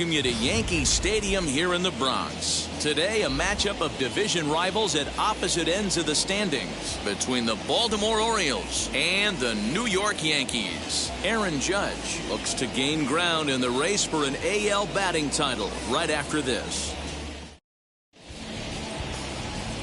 welcome you to Yankee Stadium here in the Bronx. Today, a matchup of division rivals at opposite ends of the standings between the Baltimore Orioles and the New York Yankees. Aaron Judge looks to gain ground in the race for an AL batting title right after this.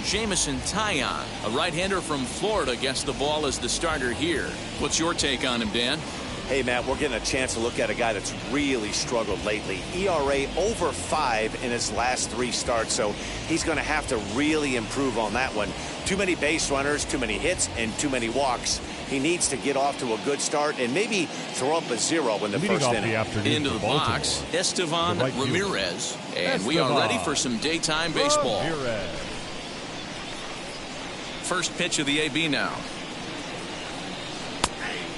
Jameson Taillon, a right-hander from Florida, gets the ball as the starter here. What's your take on him, Dan? Hey, Matt, we're getting a chance to look at a guy that's really struggled lately. ERA over 5 in his last 3 starts, so he's going to have to really improve on that one. Too many base runners, too many hits, and too many walks. He needs to get off to a good start and maybe throw up a 0 in the first inning. Into the box, Estevan Ramirez, and we are ready for some daytime baseball. First pitch of the AB now.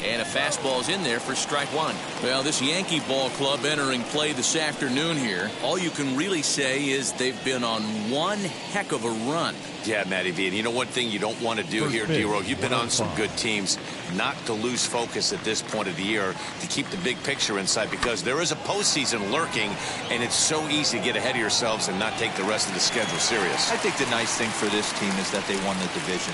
And a fastball's in there for strike 1. Well, this Yankee ball club entering play this afternoon here, all you can really say is they've been on one heck of a run. Yeah, Matty V, and you know one thing you don't want to do here, D-Row, you've been on some good teams, not to lose focus at this point of the year, to keep the big picture in sight, because there is a postseason lurking, and it's so easy to get ahead of yourselves and not take the rest of the schedule serious. I think the nice thing for this team is that they won the division.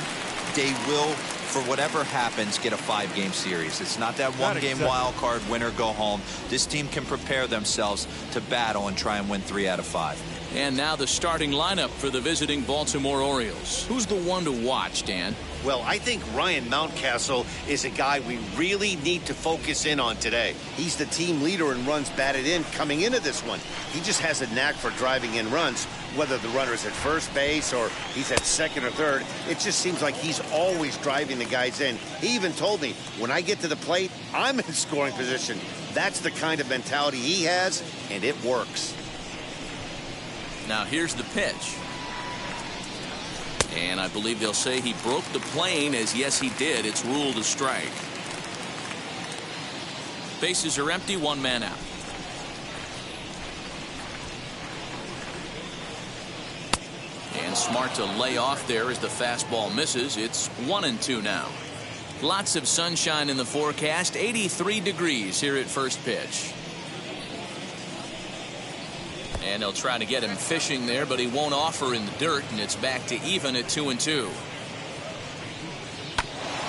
They will, for whatever happens, get a 5-game series. It's not that one-game wild card winner go home. This team can prepare themselves to battle and try and win 3 out of 5. And now the starting lineup for the visiting Baltimore Orioles. Who's the one to watch, Dan? Well, I think Ryan Mountcastle is a guy we really need to focus in on today. He's the team leader in runs batted in coming into this one. He just has a knack for driving in runs, whether the runner's at first base or he's at second or third. It just seems like he's always driving the guys in. He even told me, when I get to the plate, I'm in scoring position. That's the kind of mentality he has, and it works. Now here's the pitch. And I believe they'll say he broke the plane, as yes he did. It's ruled a strike. Bases are empty, 1 man out. And smart to lay off there as the fastball misses. It's 1-2 now. Lots of sunshine in the forecast. 83 degrees here at first pitch. And they'll try to get him fishing there, but he won't offer in the dirt, and it's back to even at 2-2.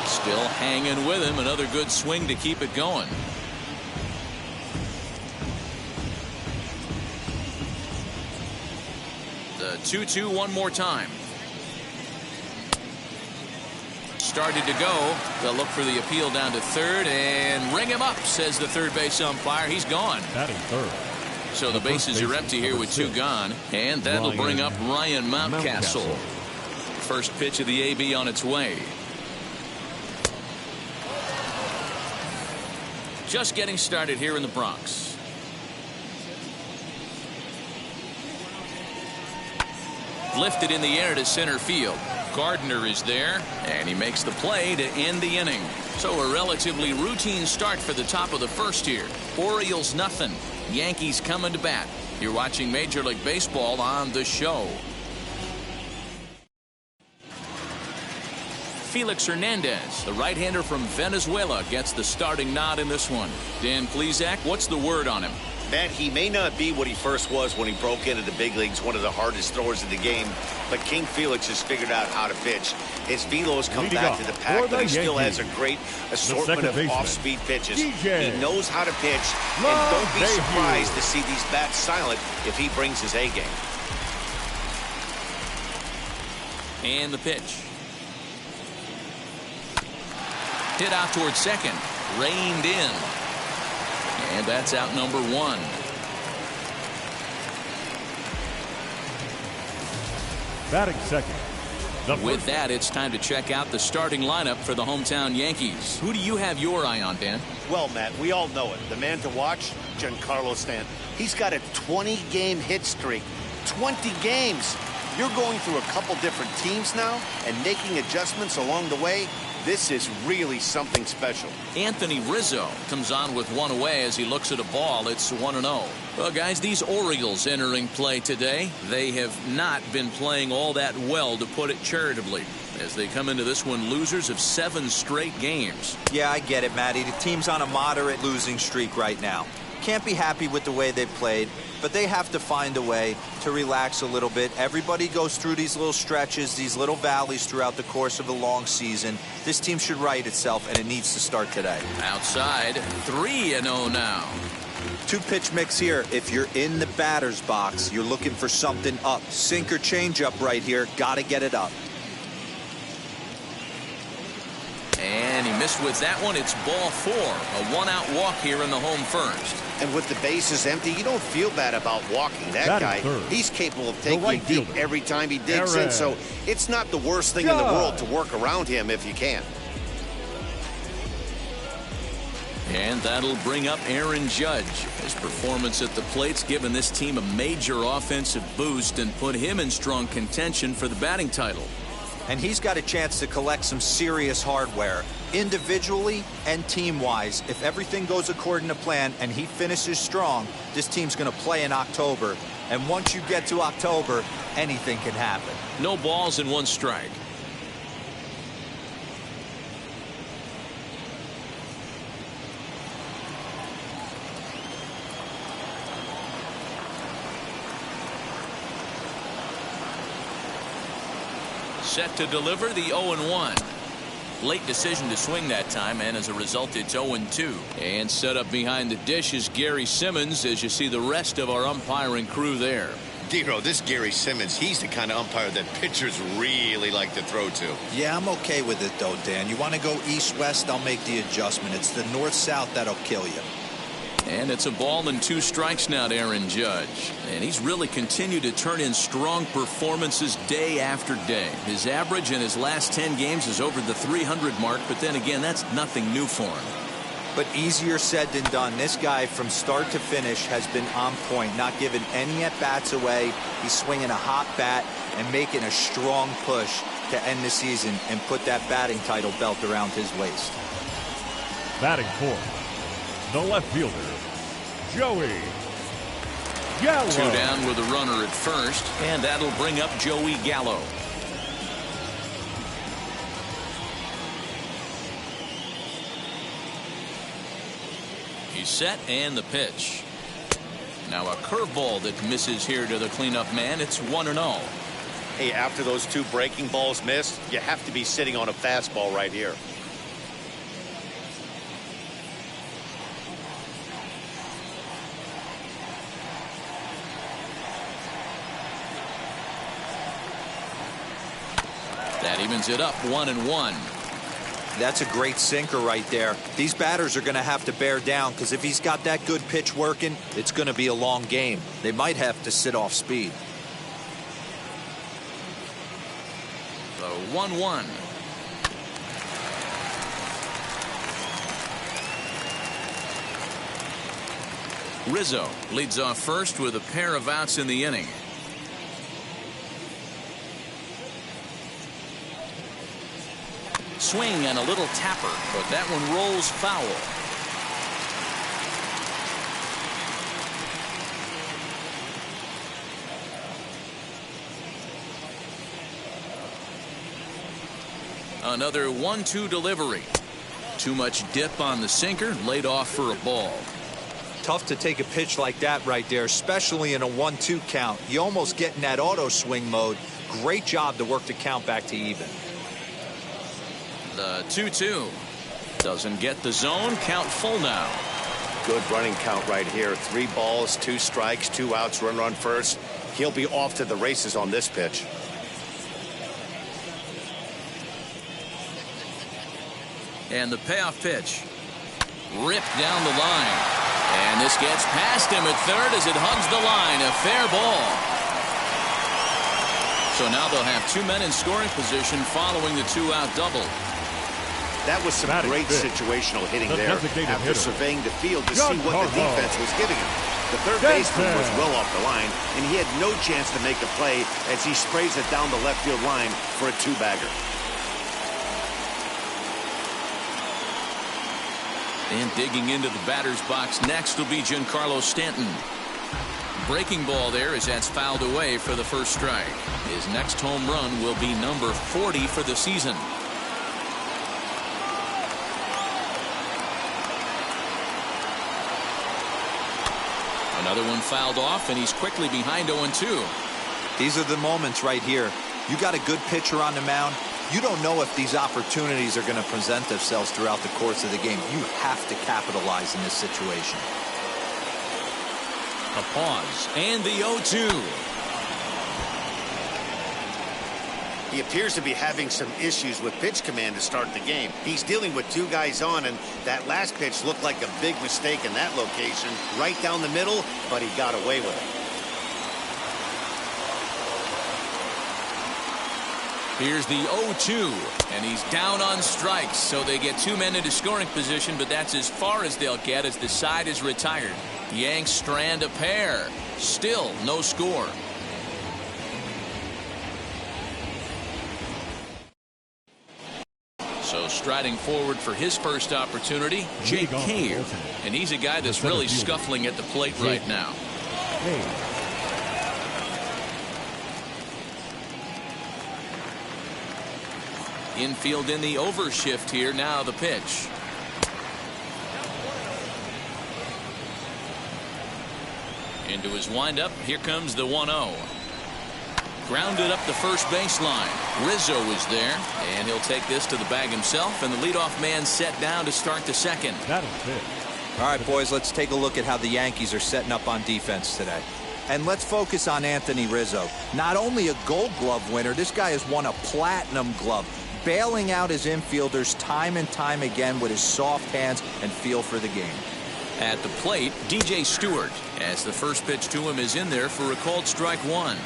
Still hanging with him. Another good swing to keep it going. The 2-2 one more time. Started to go. They'll look for the appeal down to third and ring him up, says the third base umpire. He's gone. Batting third. So the bases are empty here with 2 gone, and that'll bring up Ryan Mountcastle. First pitch of the AB on its way. Just getting started here in the Bronx. Lifted in the air to center field. Gardner is there, and he makes the play to end the inning. So a relatively routine start for the top of the first here. Orioles nothing. Yankees coming to bat. You're watching Major League Baseball on The Show. Felix Hernandez, the right-hander from Venezuela, gets the starting nod in this one. Dan Plesac, what's the word on him? Matt, he may not be what he first was when he broke into the big leagues, one of the hardest throwers in the game, but King Felix has figured out how to pitch. His velo has come back to the pack, but he still has a great assortment of off-speed pitches. He knows how to pitch, and don't be surprised to see these bats silent if he brings his A game. And the pitch. Hit out towards second. Reined in. And that's out number 1. Batting second. With that, it's time to check out the starting lineup for the hometown Yankees. Who do you have your eye on, Dan? Well, Matt, we all know it. The man to watch, Giancarlo Stanton. He's got a 20-game hit streak. 20 games. You're going through a couple different teams now and making adjustments along the way. This is really something special. Anthony Rizzo comes on with 1 away as he looks at a ball. It's 1-0. Well, guys, these Orioles entering play today, they have not been playing all that well, to put it charitably, as they come into this one losers of 7 straight games. Yeah, I get it, Matty. The team's on a moderate losing streak right now. can't be happy with the way they played, but they have to find a way to relax a little bit. Everybody goes through these little stretches, these little valleys throughout the course of a long season. This team should right itself, and it needs to start today. Outside, 3-0 now. Two-pitch mix here. If you're in the batter's box, you're looking for something up. Sinker changeup right here. Got to get it up. And he missed with that one. It's ball 4. A one-out walk here in the home first. And with the bases empty, you don't feel bad about walking that guy. He's capable of taking right deep fielder, every time he digs in, so it's not the worst thing in the world to work around him if you can. And that'll bring up Aaron Judge. His performance at the plate's given this team a major offensive boost and put him in strong contention for the batting title. And he's got a chance to collect some serious hardware, individually and team-wise. If everything goes according to plan and he finishes strong, this team's going to play in October. And once you get to October, anything can happen. No balls and 1 strike. Set to deliver the 0-1. Late decision to swing that time, and as a result, it's 0-2. And set up behind the dish is Gary Simmons, as you see the rest of our umpiring crew there. Dero, this Gary Simmons, he's the kind of umpire that pitchers really like to throw to. Yeah, I'm okay with it, though, Dan. You want to go east-west, I'll make the adjustment. It's the north-south that'll kill you. And it's a ball and 2 strikes now to Aaron Judge. And he's really continued to turn in strong performances day after day. His average in his last 10 games is over the 300 mark, but then again, that's nothing new for him. But easier said than done. This guy from start to finish has been on point, not giving any at-bats away. He's swinging a hot bat and making a strong push to end the season and put that batting title belt around his waist. Batting 4, the left fielder, Joey Gallo. 2 down with a runner at first, and that'll bring up Joey Gallo. He's set, and the pitch. Now a curveball that misses here to the cleanup man. It's 1-0. Hey, after those 2 breaking balls missed, you have to be sitting on a fastball right here. That evens it up 1-1. That's a great sinker right there. These batters are going to have to bear down, because if he's got that good pitch working, it's going to be a long game. They might have to sit off speed. The 1-1. Rizzo leads off first with a pair of outs in the inning. Swing and a little tapper, but that one rolls foul. Another 1-2 delivery. Too much dip on the sinker, laid off for a ball. Tough to take a pitch like that right there, especially in a 1-2 count. You almost get in that auto swing mode. Great job to work the count back to even. The 2-2 doesn't get the zone. Count full now. Good running count right here. 3 balls, 2 strikes, 2 outs, runner on first. He'll be off to the races on this pitch. And the payoff pitch. Ripped down the line. And this gets past him at third as it hugs the line. A fair ball. So now they'll have 2 men in scoring position following the 2-out double. That was some great situational hitting there after surveying the field to see what the defense was giving him. The third baseman was well off the line, and he had no chance to make a play as he sprays it down the left field line for a 2-bagger. And digging into the batter's box next will be Giancarlo Stanton. Breaking ball there as that's fouled away for the first strike. His next home run will be number 40 for the season. Another one fouled off, and he's quickly behind 0-2. These are the moments right here. You got a good pitcher on the mound. You don't know if these opportunities are going to present themselves throughout the course of the game. You have to capitalize in this situation. A pause, and the 0-2. He appears to be having some issues with pitch command to start the game. He's dealing with two guys on, and that last pitch looked like a big mistake in that location. Right down the middle, but he got away with it. Here's the 0-2, and he's down on strikes, so they get two men into scoring position, but that's as far as they'll get as the side is retired. Yanks strand a pair. Still no score. So striding forward for his first opportunity, Jake Cave, and he's a guy that's really scuffling at the plate right now. Infield in the overshift here. Now the pitch. Into his windup. Here comes the 1-0. Grounded up the first baseline. Rizzo is there, and he'll take this to the bag himself, and the leadoff man set down to start the second. That'll fit. All right, boys, let's take a look at how the Yankees are setting up on defense today. And let's focus on Anthony Rizzo. Not only a Gold Glove winner, this guy has won a Platinum Glove, bailing out his infielders time and time again with his soft hands and feel for the game. At the plate, DJ Stewart, as the first pitch to him is in there for a called strike one.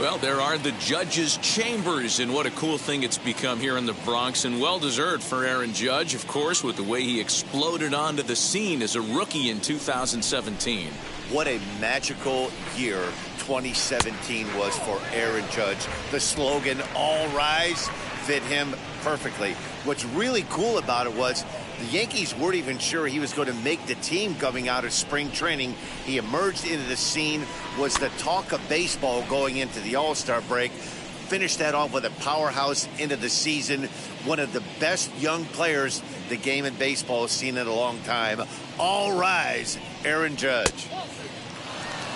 Well, there are the judges' chambers, and what a cool thing it's become here in the Bronx, and well-deserved for Aaron Judge, of course, with the way he exploded onto the scene as a rookie in 2017. What a magical year 2017 was for Aaron Judge. The slogan, "All Rise," fit him perfectly. What's really cool about it was the Yankees weren't even sure he was going to make the team coming out of spring training. He emerged into the scene, was the talk of baseball going into the All-Star break, finished that off with a powerhouse into the season. One of the best young players the game in baseball has seen in a long time. All rise, Aaron Judge.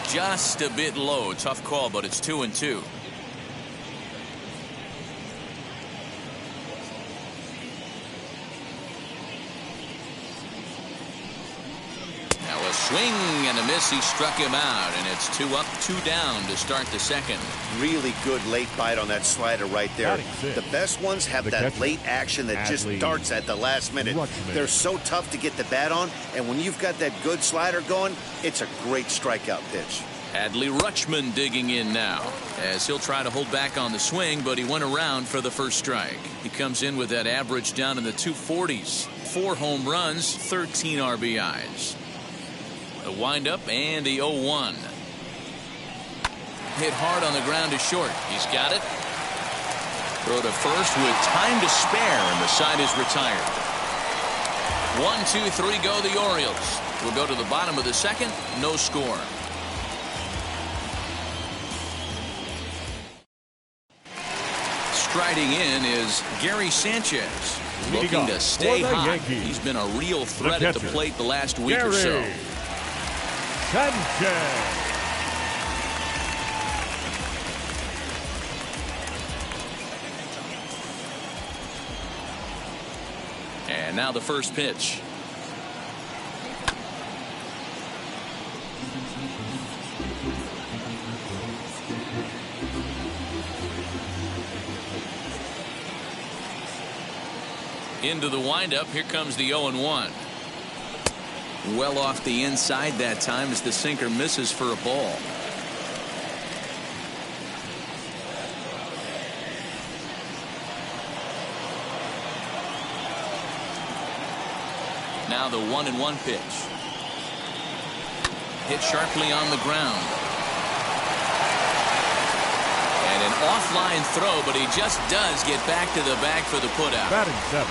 Just a bit low. Tough call, but it's 2-2. Now a swing and a miss. He struck him out, and it's 2 up, 2 down to start the second. Really good late bite on that slider right there. The best ones have that late action that just darts at the last minute. They're so tough to get the bat on, and when you've got that good slider going, it's a great strikeout pitch. Adley Rutschman digging in now, as he'll try to hold back on the swing, but he went around for the first strike. He comes in with that average down in the 240s. 4 home runs, 13 RBIs. The windup and the 0-1. Hit hard on the ground to short. He's got it. Throw to first with time to spare, and the side is retired. 1, 2, 3 go the Orioles. We'll go to the bottom of the second. No score. Striding in is Gary Sanchez, looking to stay hot. He's been a real threat at the plate the last week or so. Sanchez. And now the first pitch. Into the windup. Here comes the 0-1. Well off the inside that time as the sinker misses for a ball. Now the 1-1 pitch. Hit sharply on the ground. And an offline throw, but he just does get back to the bag for the putout. Batting 7.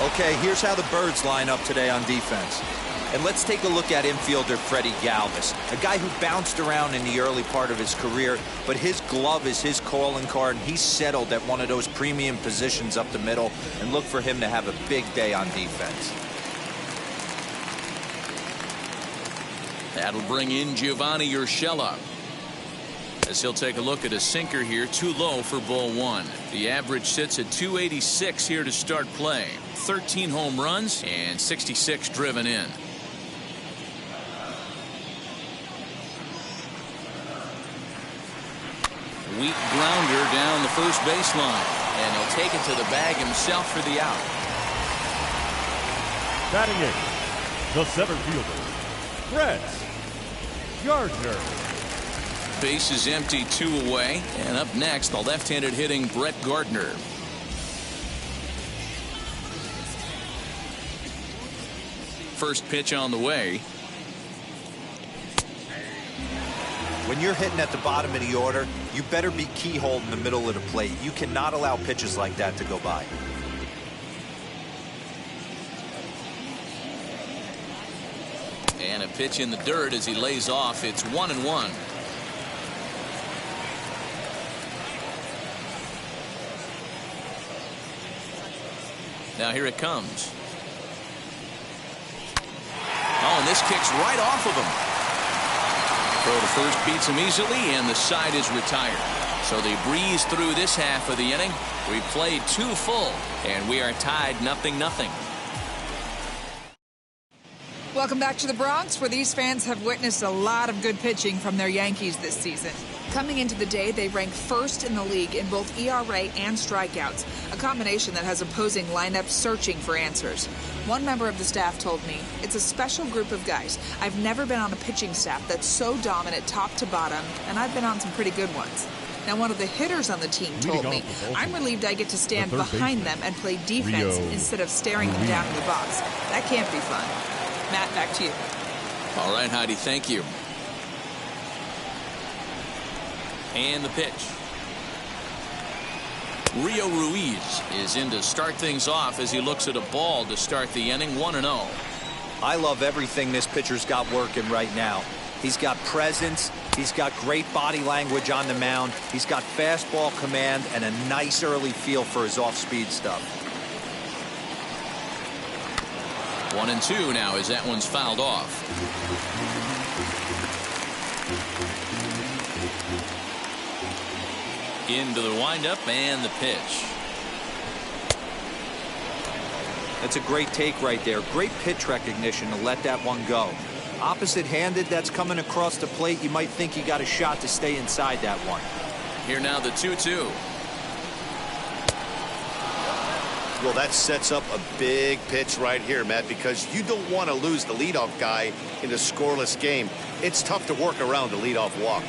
Okay, here's how the Birds line up today on defense. And let's take a look at infielder Freddie Galvez, a guy who bounced around in the early part of his career, but his glove is his calling card, and he's settled at one of those premium positions up the middle, and look for him to have a big day on defense. That'll bring in Giovanni Urshela, as he'll take a look at a sinker here, too low for ball one. The average sits at 286 here to start play. 13 home runs and 66 driven in. Weak grounder down the first baseline, and he'll take it to the bag himself for the out. Batting eighth, the center fielder, Freddie Gardner. Base is empty, 2 away, and up next, the left-handed hitting Brett Gardner. First pitch on the way. When you're hitting at the bottom of the order, you better be keyhole in the middle of the plate. You cannot allow pitches like that to go by. And a pitch in the dirt as he lays off. It's 1-1. Now here it comes. Oh, and this kicks right off of him. Throw to first beats him easily, and the side is retired. So they breeze through this half of the inning. We played 2 full, and we are tied 0-0. Welcome back to the Bronx, where these fans have witnessed a lot of good pitching from their Yankees this season. Coming into the day, they rank first in the league in both ERA and strikeouts, a combination that has opposing lineups searching for answers. One member of the staff told me, "It's a special group of guys. I've never been on a pitching staff that's so dominant top to bottom, and I've been on some pretty good ones." Now, one of the hitters on the team told me, "I'm relieved I get to stand behind them and play defense instead of staring them down in the box. That can't be fun." Matt, back to you. All right, Heidi, thank you. And the pitch. Rio Ruiz is in to start things off as he looks at a ball to start the inning. 1-0. I love everything this pitcher's got working right now. He's got presence. He's got great body language on the mound. He's got fastball command and a nice early feel for his off-speed stuff. 1-2 now as that one's fouled off. Into the windup and the pitch. That's a great take right there. Great pitch recognition to let that one go. Opposite-handed, that's coming across the plate. You might think you got a shot to stay inside that one. Here now the 2-2. Well, that sets up a big pitch right here, Matt, because you don't want to lose the leadoff guy in a scoreless game. It's tough to work around the leadoff walk.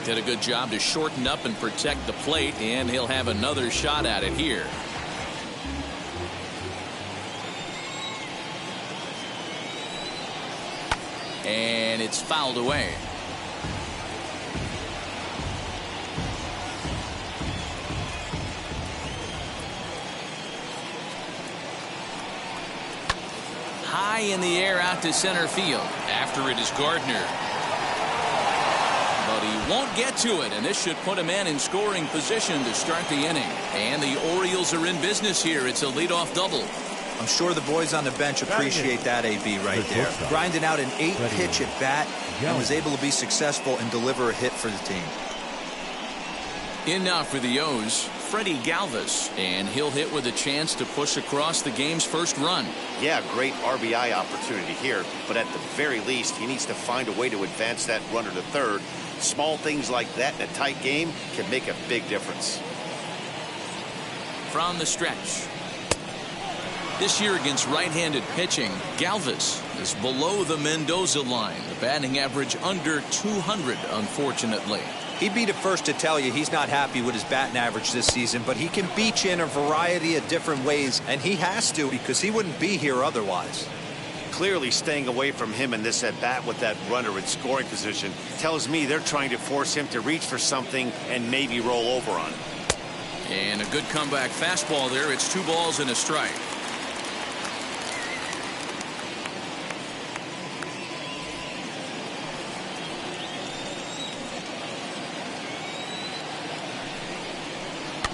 Did a good job to shorten up and protect the plate, and he'll have another shot at it here. And it's fouled away. High in the air out to center field. After it is Gardner. But he won't get to it, and this should put a man in scoring position to start the inning. And the Orioles are in business here. It's a leadoff double. I'm sure the boys on the bench appreciate that, AB, right there. Grinding out an 8-pitch at bat and was able to be successful and deliver a hit for the team. In now for the O's, Freddie Galvez, and he'll hit with a chance to push across the game's first run. Yeah, great RBI opportunity here, but at the very least, he needs to find a way to advance that runner to third. Small things like that in a tight game can make a big difference. From the stretch. This year against right-handed pitching, Galvez is below the Mendoza line. The batting average under 200, unfortunately. He'd be the first to tell you he's not happy with his batting average this season, but he can beat you in a variety of different ways, and he has to because he wouldn't be here otherwise. Clearly staying away from him in this at-bat with that runner in scoring position tells me they're trying to force him to reach for something and maybe roll over on it. And a good comeback fastball there. It's 2 balls and a strike.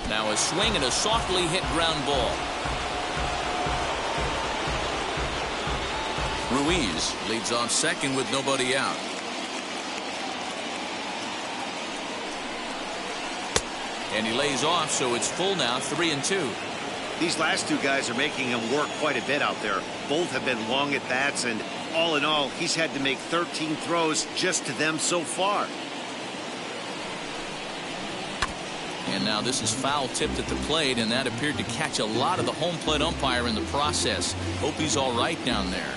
Now a swing and a softly hit ground ball. Ruiz leads off second with nobody out. And he lays off, so it's full now, 3-2. These last two guys are making him work quite a bit out there. Both have been long at bats, and all in all, he's had to make 13 throws just to them so far. And now this is foul tipped at the plate, and that appeared to catch a lot of the home plate umpire in the process. Hope he's all right down there.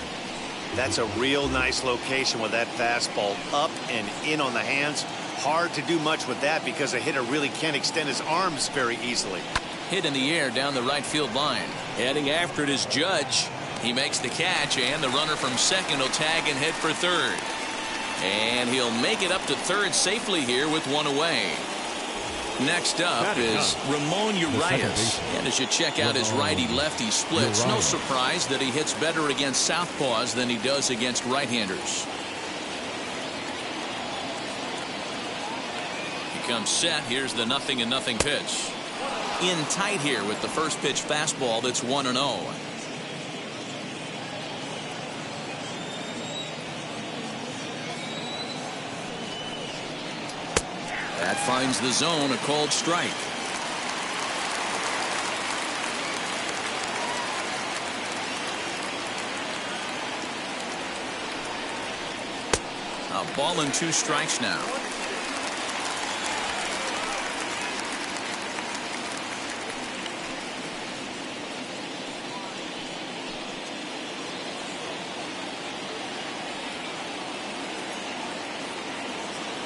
That's a real nice location with that fastball up and in on the hands. Hard to do much with that because a hitter really can't extend his arms very easily. Hit in the air down the right field line. Heading after it is Judge. He makes the catch, and the runner from second will tag and head for third. And he'll make it up to third safely here with one away. Next up is Ramon Urias. And as you check out his righty-lefty splits, no surprise that he hits better against southpaws than he does against right-handers. He comes set. Here's the 0-0 pitch. In tight here with the first pitch fastball that's 1-0. That finds the zone, a called strike. A ball and 2 strikes now.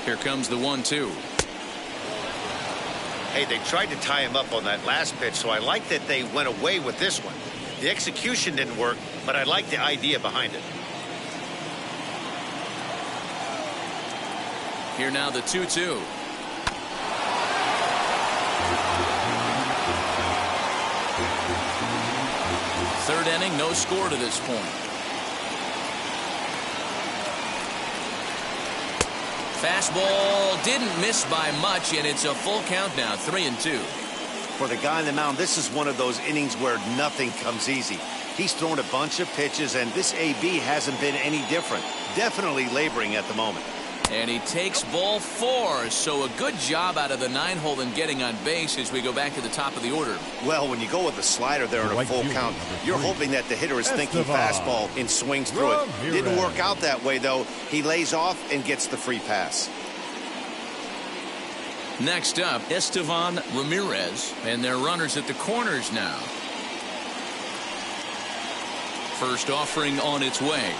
Here comes the 1-2. Hey, they tried to tie him up on that last pitch, so I like that they went away with this one. The execution didn't work, but I like the idea behind it. Here now the 2-2. Third inning, no score to this point. Fastball didn't miss by much, and it's a full count now, 3-2. For the guy on the mound, this is one of those innings where nothing comes easy. He's thrown a bunch of pitches, and this AB hasn't been any different. Definitely laboring at the moment. And he takes ball 4, so a good job out of the 9-hole in getting on base as we go back to the top of the order. Well, when you go with a slider there in a full count, you're hoping that the hitter is thinking fastball and swings through it. Didn't work out that way, though. He lays off and gets the free pass. Next up, Estevan Ramirez, and their runners at the corners now. First offering on its way.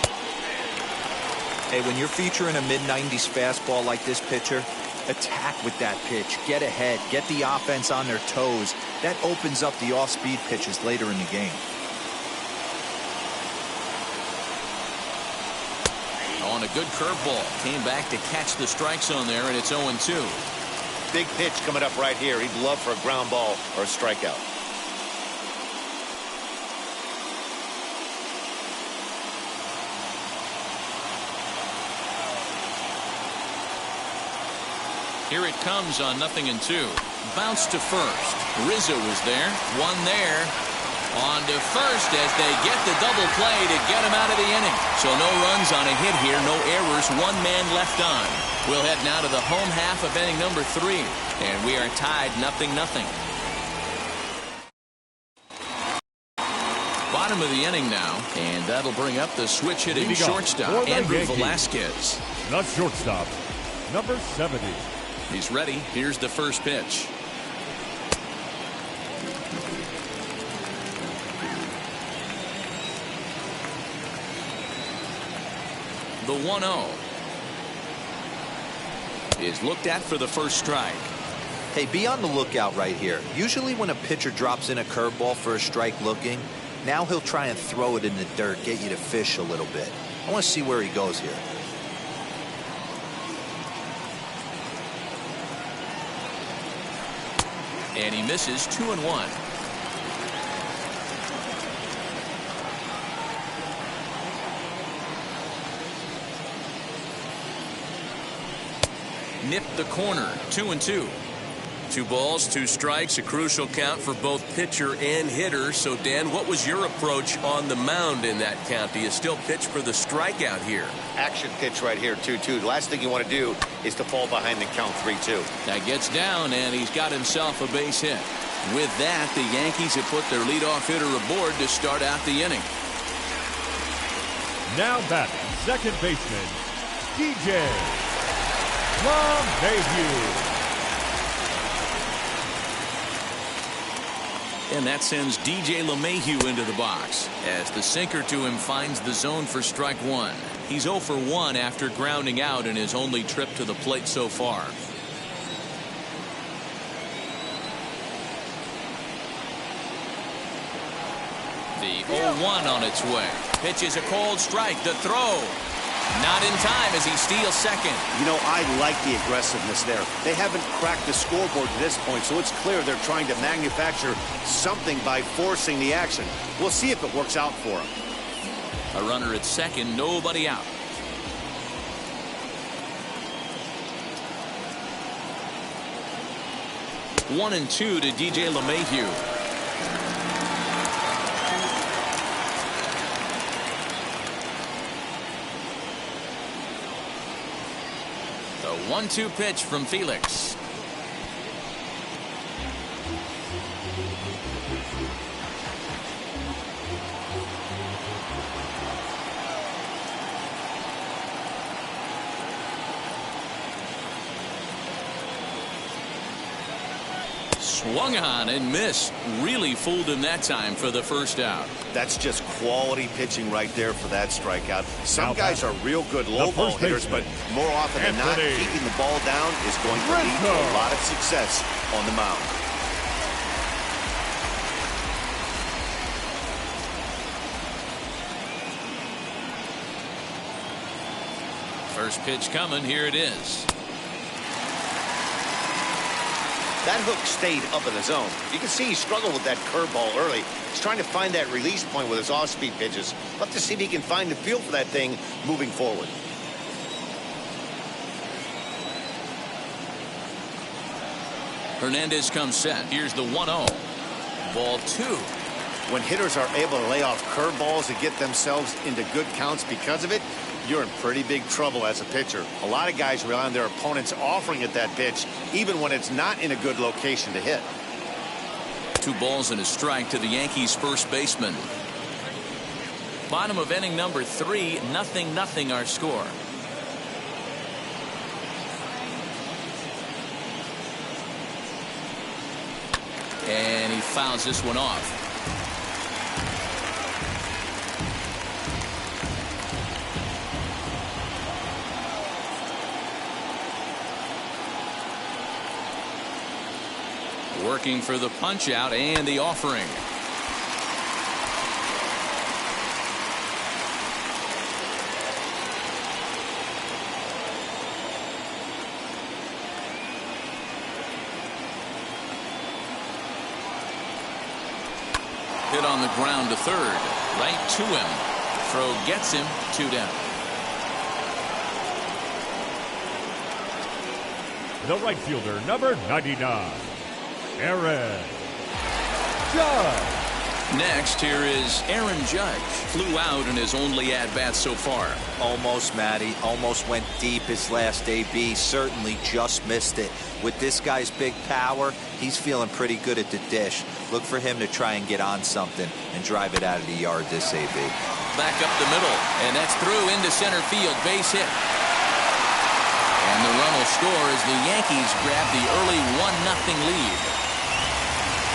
Hey, when you're featuring a mid-90s fastball like this pitcher, attack with that pitch. Get ahead. Get the offense on their toes. That opens up the off-speed pitches later in the game. On a good curveball. Came back to catch the strike zone there, and it's 0-2. Big pitch coming up right here. He'd love for a ground ball or a strikeout. Here it comes on 0-2. Bounce to first. Rizzo is there. One there. On to first as they get the double play to get him out of the inning. So no runs on a hit here. No errors. 1 man left on. We'll head now to the home half of inning number 3. And we are tied 0-0. Bottom of the inning now. And that'll bring up the switch hitting shortstop, Andrew Velasquez. Not shortstop, number 70. He's ready. Here's the first pitch. The 1-0 is looked at for the first strike. Hey, be on the lookout right here. Usually when a pitcher drops in a curveball for a strike looking, now he'll try and throw it in the dirt, get you to fish a little bit. I want to see where he goes here. And he misses 2-1. Nipped the corner, 2-2. 2 balls, 2 strikes, a crucial count for both pitcher and hitter. So, Dan, what was your approach on the mound in that count? Do you still pitch for the strikeout here? Action pitch right here, 2-2. The last thing you want to do is to fall behind the count 3-2. That gets down, and he's got himself a base hit. With that, the Yankees have put their leadoff hitter aboard to start out the inning. Now batting, second baseman, DJ LeMahieu. And that sends DJ LeMahieu into the box as the sinker to him finds the zone for strike 1. He's 0 for 1 after grounding out in his only trip to the plate so far. The 0-1 on its way. Pitch is a cold strike. The throw. Not in time as he steals second. You know, I like the aggressiveness there. They haven't cracked the scoreboard to this point, so it's clear they're trying to manufacture something by forcing the action. We'll see if it works out for them. A runner at second, nobody out. One and 2 to DJ LeMahieu. The 1-2 pitch from Felix. Swung on and missed. Really fooled him that time for the first out. That's just quality pitching right there for that strikeout. Some guys are real good low ball hitters, but more often than not, keeping the ball down is going to lead to a lot of success on the mound. First pitch coming. Here it is. That hook stayed up in the zone. You can see he struggled with that curveball early. He's trying to find that release point with his off-speed pitches. Love to see if he can find the feel for that thing moving forward. Hernandez comes set. Here's the 1-0. Ball 2. When hitters are able to lay off curveballs and get themselves into good counts because of it, you're in pretty big trouble as a pitcher. A lot of guys rely on their opponents offering at that pitch, even when it's not in a good location to hit. 2 balls and a strike to the Yankees first baseman. Bottom of inning number 3, 0-0 our score. And he fouls this one off. Working for the punch out and the offering. Hit on the ground to third. Right to him. Throw gets him. 2 down. The right fielder, number 99. Aaron Judge. Next, here is Aaron Judge. Flew out in his only at-bat so far. Almost, Matty. Almost went deep his last AB. Certainly just missed it. With this guy's big power, he's feeling pretty good at the dish. Look for him to try and get on something and drive it out of the yard this AB. Back up the middle, and that's through into center field. Base hit. And the run will score as the Yankees grab the early 1-0 lead.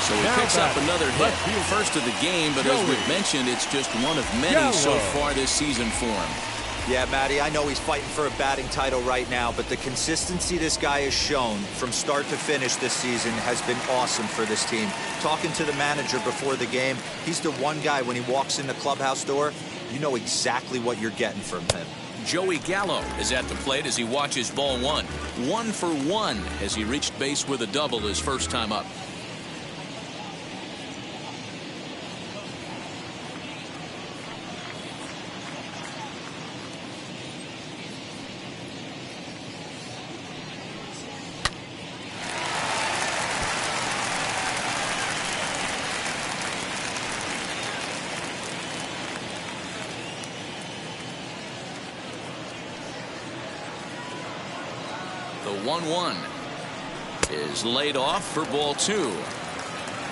So he picks up another hit. First of the game, but as we've mentioned, it's just one of many so far this season for him. Yeah, Matty, I know he's fighting for a batting title right now, but the consistency this guy has shown from start to finish this season has been awesome for this team. Talking to the manager before the game, he's the one guy when he walks in the clubhouse door, you know exactly what you're getting from him. Joey Gallo is at the plate as he watches ball 1. 1 for 1 as he reached base with a double his first time up. 1-1 is laid off for ball 2.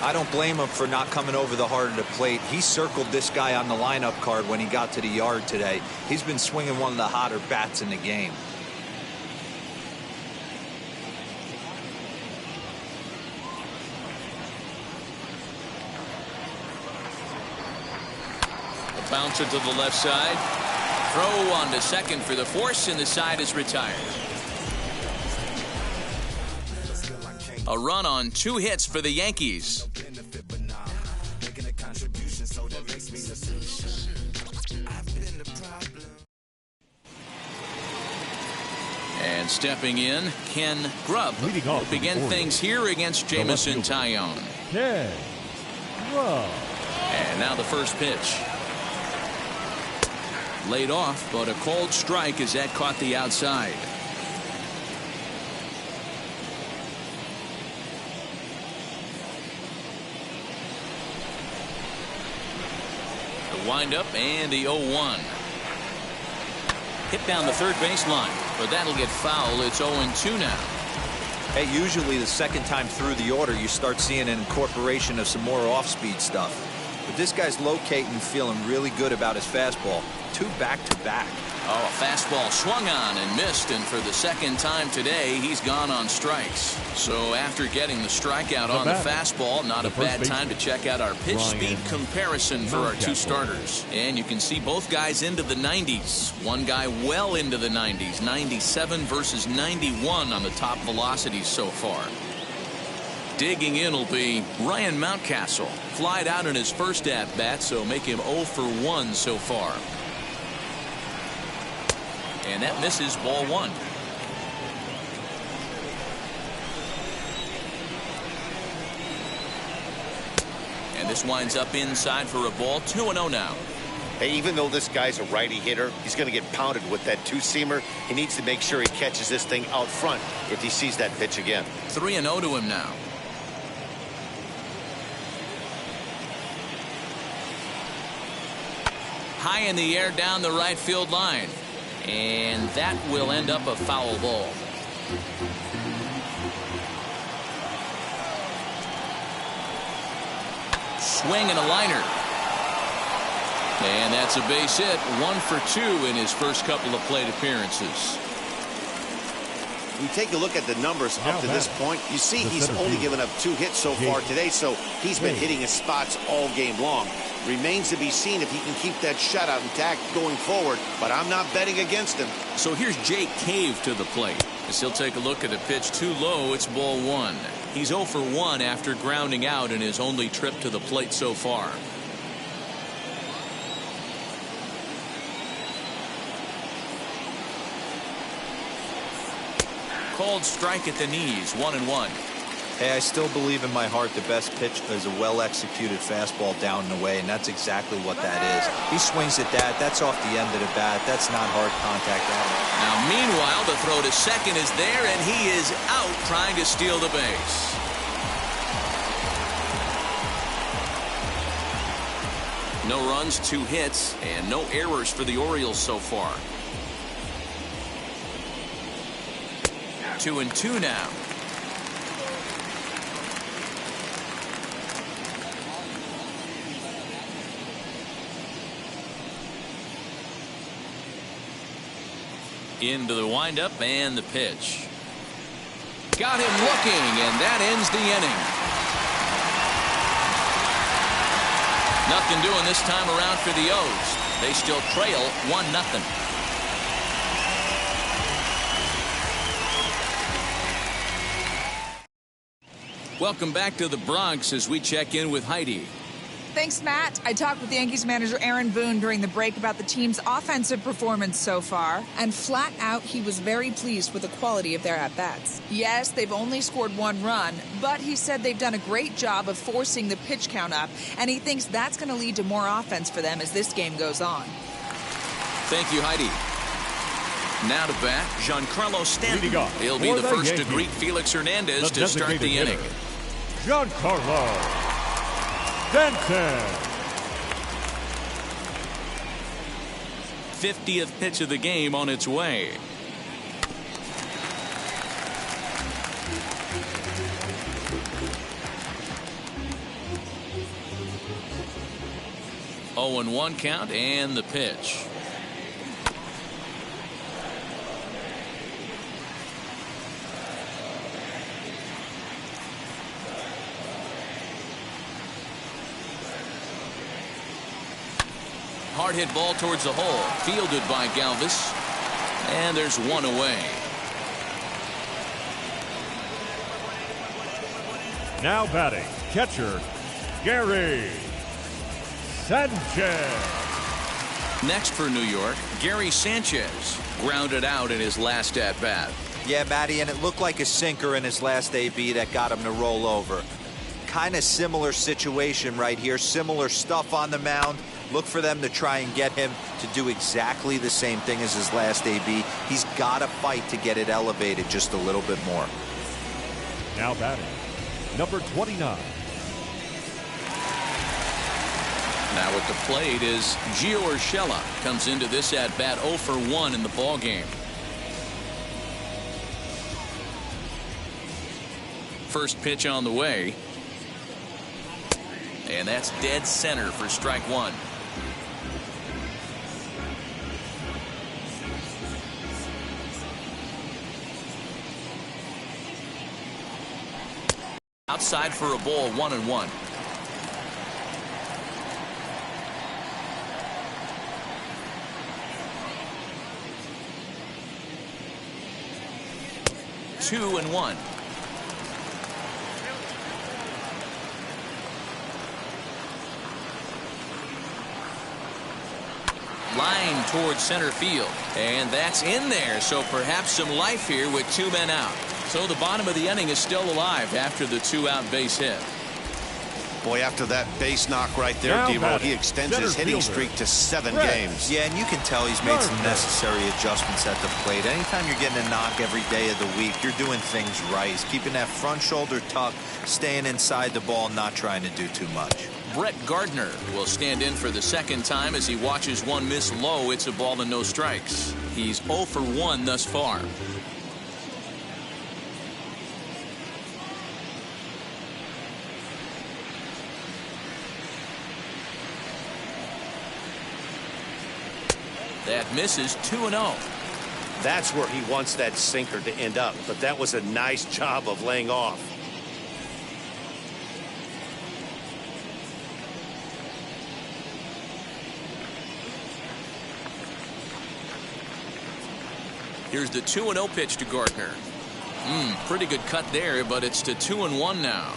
I don't blame him for not coming over the heart of the plate. He circled this guy on the lineup card when he got to the yard today. He's been swinging one of the hotter bats in the game. A bouncer to the left side. Throw on to second for the force, and the side is retired. A run on 2 hits for the Yankees. And stepping in, Ken Grubb will begin things here against Jamison Tyone. Ken Grubb. And now the first pitch. Laid off, but a cold strike as that caught the outside. The windup and the 0-1. Hit down the third baseline, but that'll get foul. It's 0-2 now. Hey, usually the second time through the order, you start seeing an incorporation of some more off-speed stuff. But this guy's locating, feeling really good about his fastball. 2 back-to-back. Oh, a fastball swung on and missed, and for the second time today, he's gone on strikes. So after getting the strikeout on the fastball, not a bad time to check out our pitch speed comparison for our 2 starters. And you can see both guys into the 90s. One guy well into the 90s, 97 versus 91 on the top velocities so far. Digging in will be Ryan Mountcastle. Flied out in his first at-bat, so make him 0 for 1 so far. And that misses, ball 1. And this winds up inside for a ball. 2-0 now. Hey, even though this guy's a righty hitter, he's going to get pounded with that 2-seamer. He needs to make sure he catches this thing out front if he sees that pitch again. 3-0 to him now. High in the air down the right field line. And that will end up a foul ball. Swing and a liner. And that's a base hit. 1 for 2 in his first couple of plate appearances. You take a look at the numbers up to this point, you see he's only given up 2 hits so far today, so he's been hitting his spots all game long. Remains to be seen if he can keep that shutout intact going forward, but I'm not betting against him. So here's Jake Cave to the plate. As he'll take a look at a pitch too low, it's ball 1. He's 0 for 1 after grounding out in his only trip to the plate so far. Cold strike at the knees, 1-1. Hey, I still believe in my heart the best pitch is a well-executed fastball down and away, and that's exactly what that is. He swings at that. That's off the end of the bat. That's not hard contact at all. Now, meanwhile, the throw to second is there, and he is out trying to steal the base. No runs, 2 hits, and no errors for the Orioles so far. 2-2 now. Into the windup and the pitch. Got him looking, and that ends the inning. Nothing doing this time around for the O's. They still trail 1-0. Welcome back to the Bronx as we check in with Heidi. Thanks, Matt. I talked with Yankees manager Aaron Boone during the break about the team's offensive performance so far, and flat out, he was very pleased with the quality of their at-bats. Yes, they've only scored 1 run, but he said they've done a great job of forcing the pitch count up, and he thinks that's going to lead to more offense for them as this game goes on. Thank you, Heidi. Now to bat, Giancarlo Stanton. He'll be the first to greet Felix Hernandez to start the inning. Giancarlo Stanton. 50th pitch of the game on its way. 0-1 count and the pitch. Hard hit ball towards the hole, fielded by Galvez, and there's one away. Now batting, catcher, Gary Sanchez. Next for New York, Gary Sanchez grounded out in his last at-bat. Yeah, Matty, and it looked like a sinker in his last AB that got him to roll over. Kind of similar situation right here, similar stuff on the mound. Look for them to try and get him to do exactly the same thing as his last AB. He's got to fight to get it elevated just a little bit more. Now batting, number 29. Now at the plate is Gio Urshela. Comes into this at-bat 0 for 1 in the ball game. First pitch on the way. And that's dead center for strike one. Outside for a ball, 1-1. Two and one. Line towards center field, and that's in there, so perhaps some life here with 2 men out. So the bottom of the inning is still alive after the 2-out base hit. Boy, after that base knock right there, D-Roll, he extends his hitting streak to 7 games. Yeah, and you can tell he's made some necessary adjustments at the plate. Anytime you're getting a knock every day of the week, you're doing things right. He's keeping that front shoulder tucked, staying inside the ball, not trying to do too much. Brett Gardner will stand in for the second time as he watches one miss low. It's a ball and no strikes. He's 0 for 1 thus far. That misses 2-0. That's where he wants that sinker to end up, but that was a nice job of laying off. Here's the 2-0 pitch to Gardner. Pretty good cut there, but it's to 2-1 now.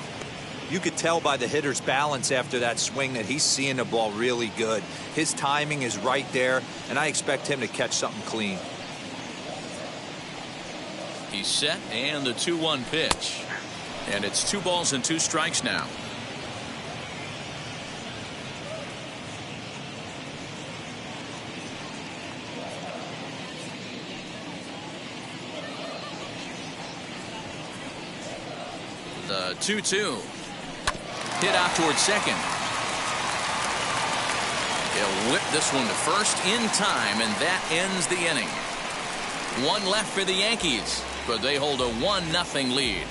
You could tell by the hitter's balance after that swing that he's seeing the ball really good. His timing is right there, and I expect him to catch something clean. He's set, and the 2-1 pitch. And it's 2 balls and 2 strikes now. The 2-2. Hit out towards second. He'll whip this one to first in time, and that ends the inning. 1 left for the Yankees, but they hold a 1-0 lead.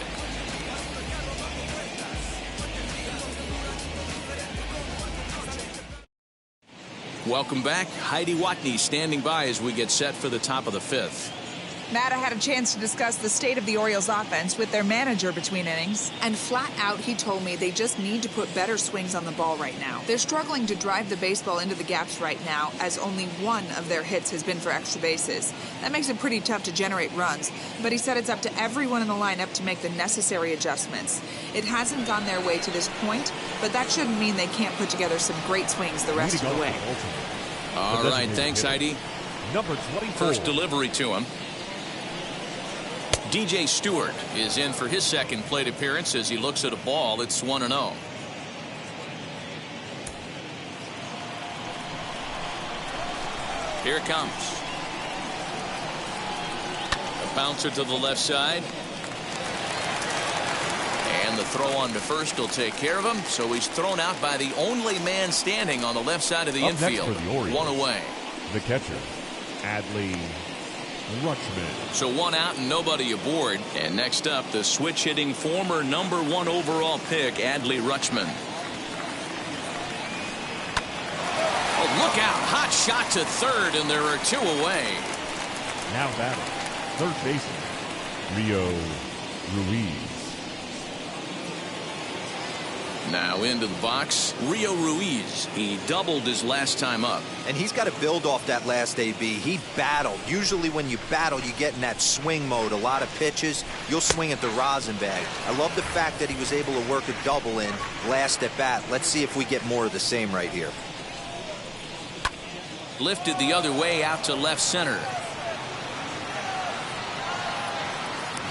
Welcome back. Heidi Watney standing by as we get set for the top of the 5th. Matt, I had a chance to discuss the state of the Orioles offense with their manager between innings, and flat out he told me they just need to put better swings on the ball right now. They're struggling to drive the baseball into the gaps right now, as only 1 of their hits has been for extra bases. That makes it pretty tough to generate runs, but he said it's up to everyone in the lineup to make the necessary adjustments. It hasn't gone their way to this point, but that shouldn't mean they can't put together some great swings the rest of the way. All right, thanks, Heidi. Number 24. First delivery to him. DJ Stewart is in for his second plate appearance as he looks at a ball. It's 1-0. Here it comes. A bouncer to the left side. And the throw on to first will take care of him. So he's thrown out by the only man standing on the left side of the infield. 1 away. The catcher, Adley Rutschman. So 1 out and nobody aboard. And next up, the switch hitting former #1 overall pick, Adley Rutschman. struck out. Hot shot to third, and there are 2 away. Now batting, third baseman, Rio Ruiz. Now into the box, Rio Ruiz. He doubled his last time up. And he's got to build off that last AB. He battled. Usually when you battle, you get in that swing mode. A lot of pitches, you'll swing at the rosin bag. I love the fact that he was able to work a double in last at bat. Let's see if we get more of the same right here. Lifted the other way out to left center.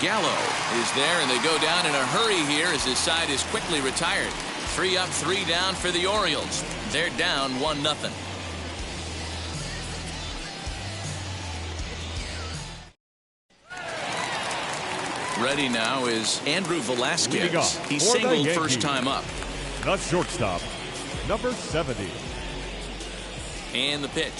Gallo is there, and they go down in a hurry here as his side is quickly retired. 3 up, 3 down for the Orioles. They're down 1-0. Ready now is Andrew Velasquez. He singled first time up. The shortstop, number 70. And the pitch.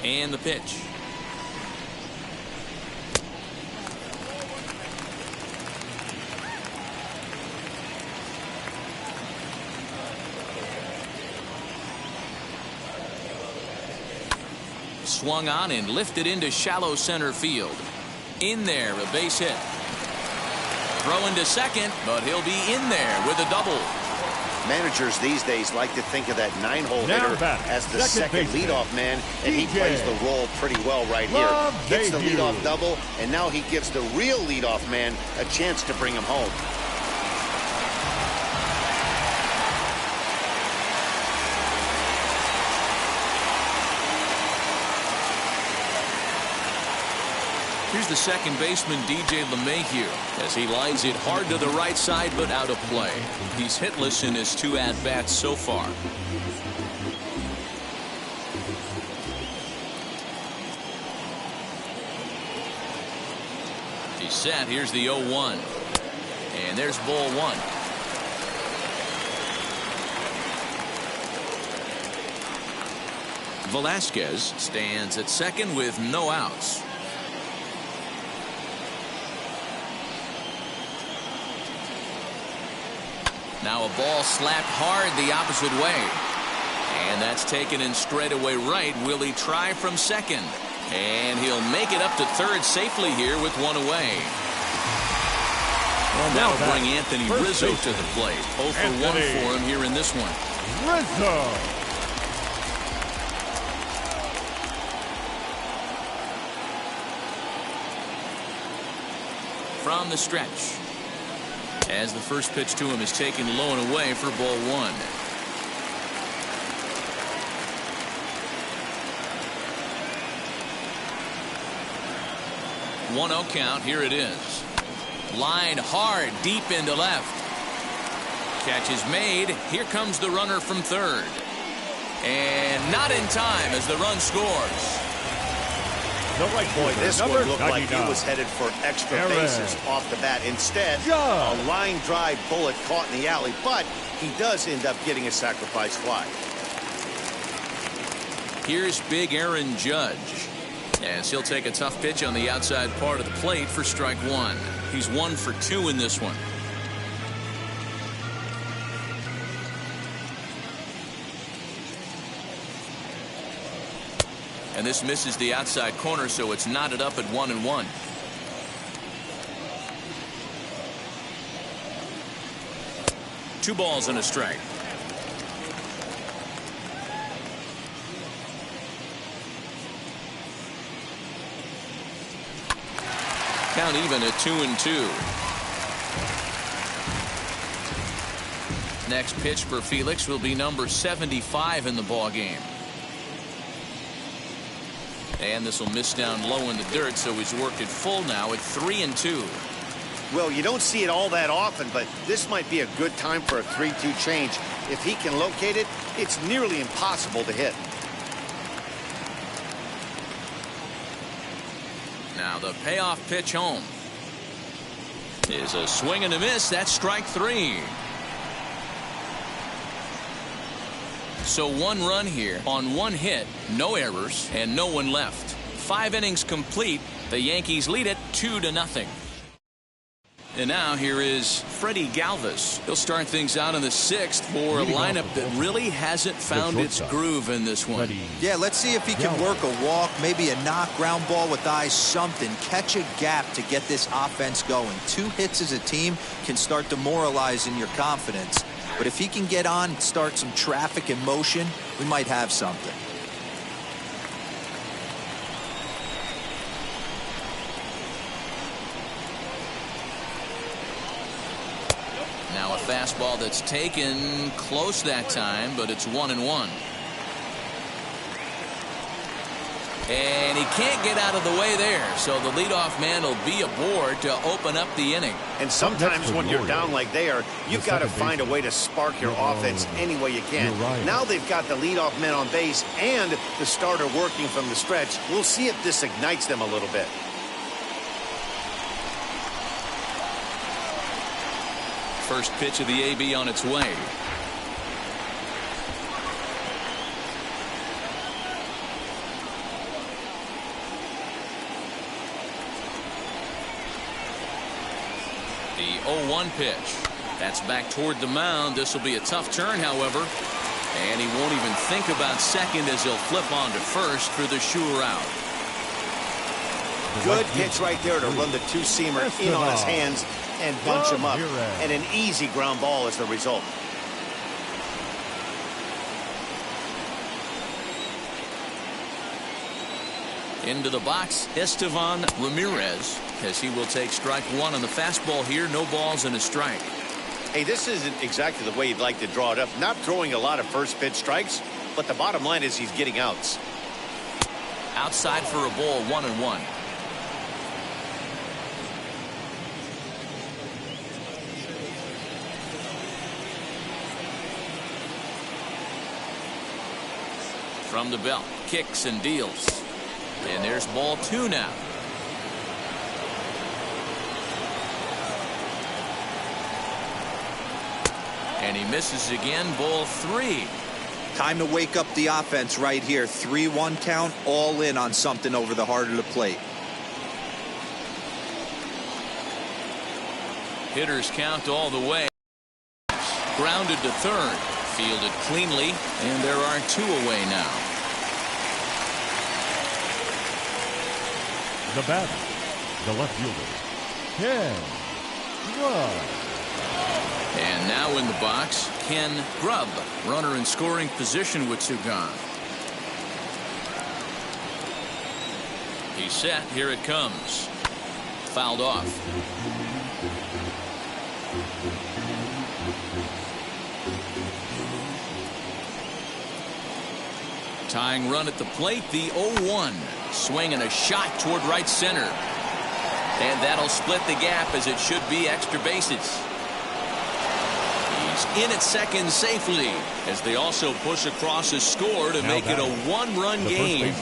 And the pitch. Swung on and lifted into shallow center field. In there, a base hit. Throwing to second, but he'll be in there with a double. Managers these days like to think of that 9-hole hitter as the second leadoff man, and he plays the role pretty well right here. Gets the leadoff double, and now he gives the real leadoff man a chance to bring him home. Here's the second baseman, DJ LeMahieu, as he lines it hard to the right side, but out of play. He's hitless in his 2 at-bats so far. He's set. Here's the 0-1. And there's ball 1. Velasquez stands at second with no outs. Now a ball slapped hard the opposite way. And that's taken in straightaway right. Will he try from second? And he'll make it up to third safely here with 1 away. Well, that'll bring Anthony Rizzo to the plate. 0 for 1 for him here in this one. Rizzo. From the stretch, as the first pitch to him is taken low and away for ball 1. One 0 count. Here it is. Line hard deep into left. Catch is made. Here comes the runner from third. And not in time as the run scores. Boy, this one looked like he was headed for extra bases off the bat. Instead, a line drive bullet caught in the alley, but he does end up getting a sacrifice fly. Here's big Aaron Judge, as he'll take a tough pitch on the outside part of the plate for strike 1. He's 1 for 2 in this one. And this misses the outside corner, so it's knotted up at 1-1. Two balls and a strike. Count even at 2-2. Next pitch for Felix will be number 75 in the ball game. And this will miss down low in the dirt, so he's worked it full now at 3-2. Well, you don't see it all that often, but this might be a good time for a 3-2 change. If he can locate it, it's nearly impossible to hit. Now the payoff pitch home is a swing and a miss. That's strike 3. So 1 run here on 1 hit, no errors, and no one left. 5 innings complete. The Yankees lead it 2-0. And now here is Freddie Galvez. He'll start things out in the 6th for a lineup that really hasn't found its groove in this one. Yeah, let's see if he can work a walk, maybe a knock, ground ball with eyes, something. Catch a gap to get this offense going. 2 hits as a team can start demoralizing your confidence. But if he can get on and start some traffic in motion, we might have something. Now a fastball that's taken close that time, but it's 1-1. And he can't get out of the way there, so the leadoff man will be aboard to open up the inning. And sometimes when you're down like they are, you've got to find a way to spark your offense any way you can. Now they've got the leadoff man on base and the starter working from the stretch. We'll see if this ignites them a little bit. First pitch of the AB on its way. The 0-1 pitch. That's back toward the mound. This will be a tough turn, however. And he won't even think about second as he'll flip on to first for the sure out. Good pitch right there to run the two-seamer in on his hands and bunch him up. And an easy ground ball is the result. Into the box, Estevan Ramirez, as he will take strike 1 on the fastball here. No balls and a strike. Hey, this isn't exactly the way you'd like to draw it up. Not throwing a lot of first pitch strikes, but the bottom line is he's getting outs. Outside for a ball, 1-1. From the belt, kicks and deals. And there's ball 2 now. And he misses again, ball 3. Time to wake up the offense right here. 3-1 count, all in on something over the heart of the plate. Hitters count all the way. Grounded to third. Fielded cleanly, and there are 2 away now. The batter, the left fielder, Ken Grubb. And now in the box, Ken Grubb, runner in scoring position with 2 gone. He's set. Here it comes. Fouled off. Tying run at the plate, the 0-1. Swing and a shot toward right center. And that'll split the gap, as it should be extra bases. He's in at second safely, as they also push across his score to make it a 1-run game.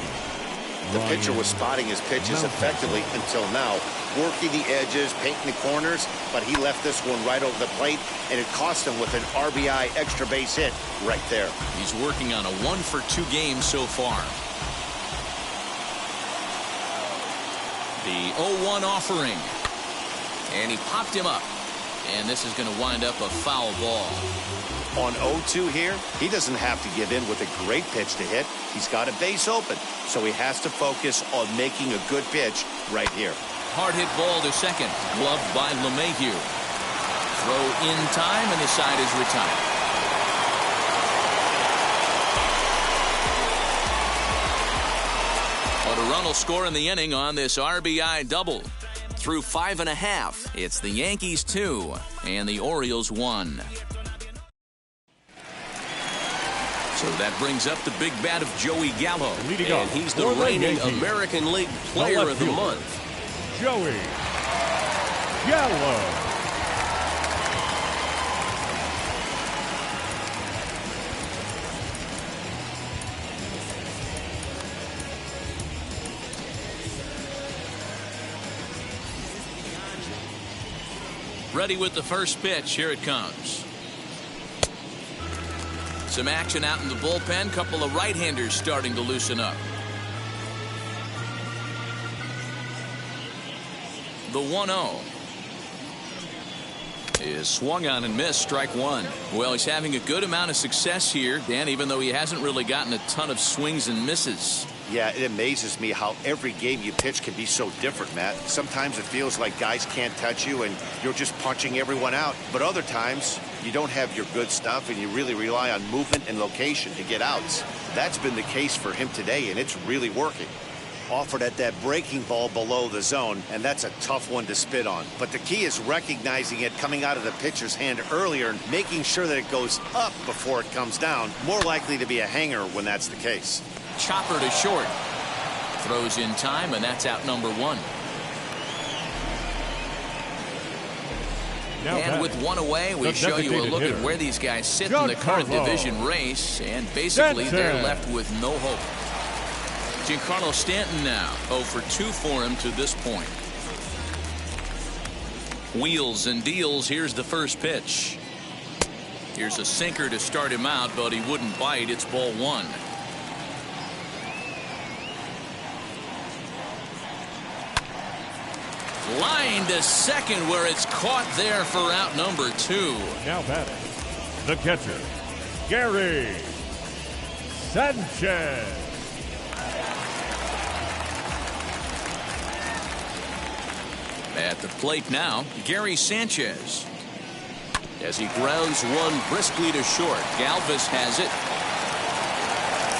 The pitcher was spotting his pitches effectively until now, working the edges, painting the corners, but he left this one right over the plate, and it cost him with an RBI extra base hit right there. He's working on a 1-for-2 game so far. The 0-1 offering. And he popped him up. And this is going to wind up a foul ball. On 0-2 here, he doesn't have to give in with a great pitch to hit. He's got a base open, so he has to focus on making a good pitch right here. Hard hit ball to second, gloved by LeMahieu. Throw in time, and the side is retired. But a run will score in the inning on this RBI double. Through 5.5, it's the Yankees 2 and the Orioles 1. So that brings up the big bat of Joey Gallo. And he's the reigning American League Player of the Month. Joey Gallo. Ready with the first pitch. Here it comes. Some action out in the bullpen. Couple of right-handers starting to loosen up. The 1-0 is swung on and missed, strike one. Well, he's having a good amount of success here, Dan, even though he hasn't really gotten a ton of swings and misses. Yeah, it amazes me how every game you pitch can be so different, Matt. Sometimes it feels like guys can't touch you and you're just punching everyone out. But other times, you don't have your good stuff and you really rely on movement and location to get outs. That's been the case for him today, and it's really working. Offered at that breaking ball below the zone, and that's a tough one to spit on. But the key is recognizing it coming out of the pitcher's hand earlier and making sure that it goes up before it comes down. More likely to be a hanger when that's the case. Chopper to short. Throws in time, and that's out number one. And with one away, we show you a look at where these guys sit in the current division race, and basically they're left with no hope. Giancarlo Stanton now 0 for 2 for him to this point. Wheels and deals. Here's the first pitch. Here's a sinker to start him out, but he wouldn't bite. It's ball one. Line to second, where it's caught there for out number two. Now batting, the catcher, Gary Sanchez. At the plate now, Gary Sanchez. As he grounds one briskly to short. Galvez has it.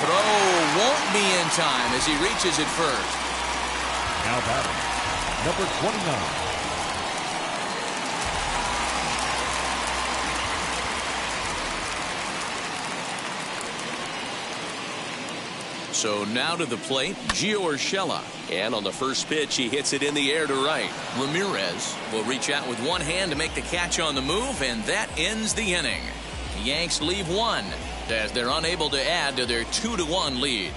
Throw won't be in time as he reaches it first. Now batting, number 29. So now to the plate, Gio Urshela. And on the first pitch, he hits it in the air to right. Ramirez will reach out with one hand to make the catch on the move, and that ends the inning. The Yanks leave one as they're unable to add to their 2-1 lead.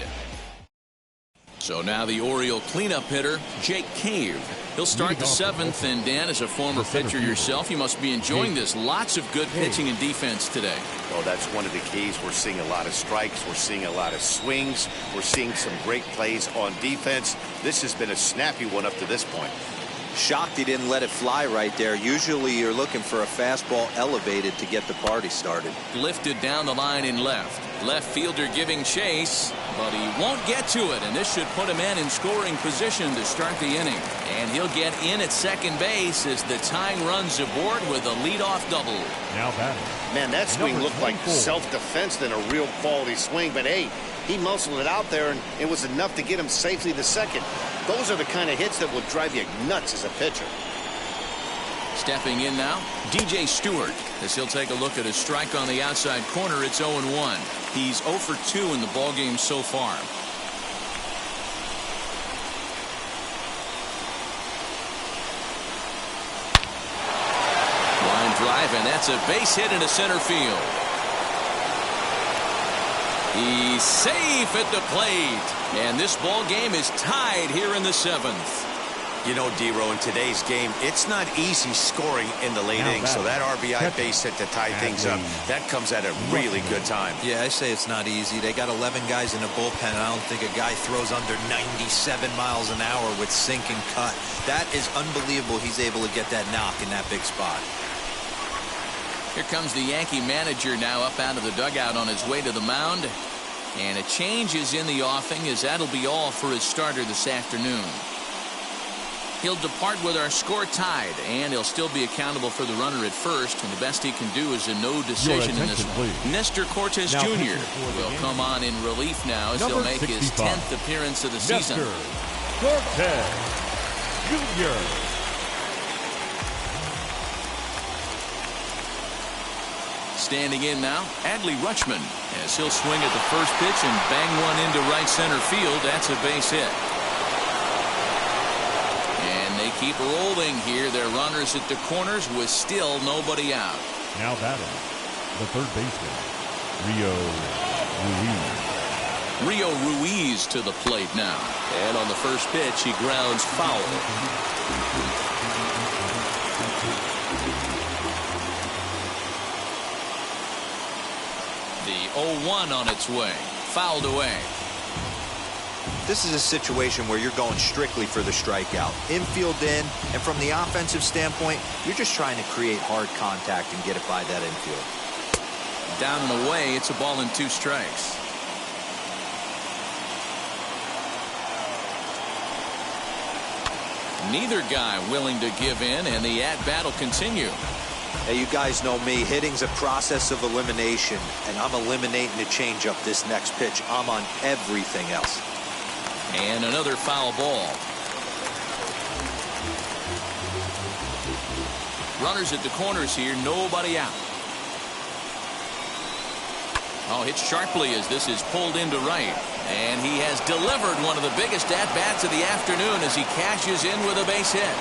So now the Oriole cleanup hitter, Jake Cave. He'll start the seventh, and Dan, as a former pitcher yourself, you must be enjoying this. Lots of good pitching and defense today. Well, that's one of the keys. We're seeing a lot of strikes. We're seeing a lot of swings. We're seeing some great plays on defense. This has been a snappy one up to this point. Shocked he didn't let it fly right there. Usually you're looking for a fastball elevated to get the party started. Lifted down the line in left. Left fielder giving chase, but he won't get to it, and this should put him in scoring position to start the inning. And he'll get in at second base as the tying runs aboard with a leadoff double. Now batting. Man, that swing looked like self-defense than a real quality swing, but hey, he muscled it out there, and it was enough to get him safely to second. Those are the kind of hits that will drive you nuts as a pitcher. Stepping in now, DJ Stewart, as he'll take a look at a strike on the outside corner. It's 0-1. He's 0 for 2 in the ballgame so far. Line drive, and that's a base hit into center field. He's safe at the plate, and this ball game is tied here in the seventh. You know, D-Row, in today's game, it's not easy scoring in the late innings, so that RBI base hit to tie things up, that comes at a really good time. Yeah, I say it's not easy. They got 11 guys in the bullpen, and I don't think a guy throws under 97 miles an hour with sink and cut. That is unbelievable he's able to get that knock in that big spot. Here comes the Yankee manager now up out of the dugout on his way to the mound. And a change is in the offing, as that'll be all for his starter this afternoon. He'll depart with our score tied, and he'll still be accountable for the runner at first, and the best he can do is a no decision in this one. Nestor Cortes Jr. will come on in relief now as he'll make his 10th appearance of the season. Nestor Cortes Jr. Standing in now, Adley Rutschman, as he'll swing at the first pitch and bang one into right center field. That's a base hit. And they keep rolling here. They're runners at the corners with still nobody out. Now batting, the third baseman, Rio Ruiz. Rio Ruiz to the plate now. And on the first pitch, he grounds foul. The 0-1 on its way. Fouled away. This is a situation where you're going strictly for the strikeout. Infield in, and from the offensive standpoint, you're just trying to create hard contact and get it by that infield. Down and away, it's a ball and 2 strikes. Neither guy willing to give in, and the at-bat will continue. Hey, you guys know me. Hitting's a process of elimination, and I'm eliminating the changeup this next pitch. I'm on everything else. And another foul ball. Runners at the corners here, nobody out. Oh, hit sharply as this is pulled into right. And he has delivered one of the biggest at-bats of the afternoon as he cashes in with a base hit.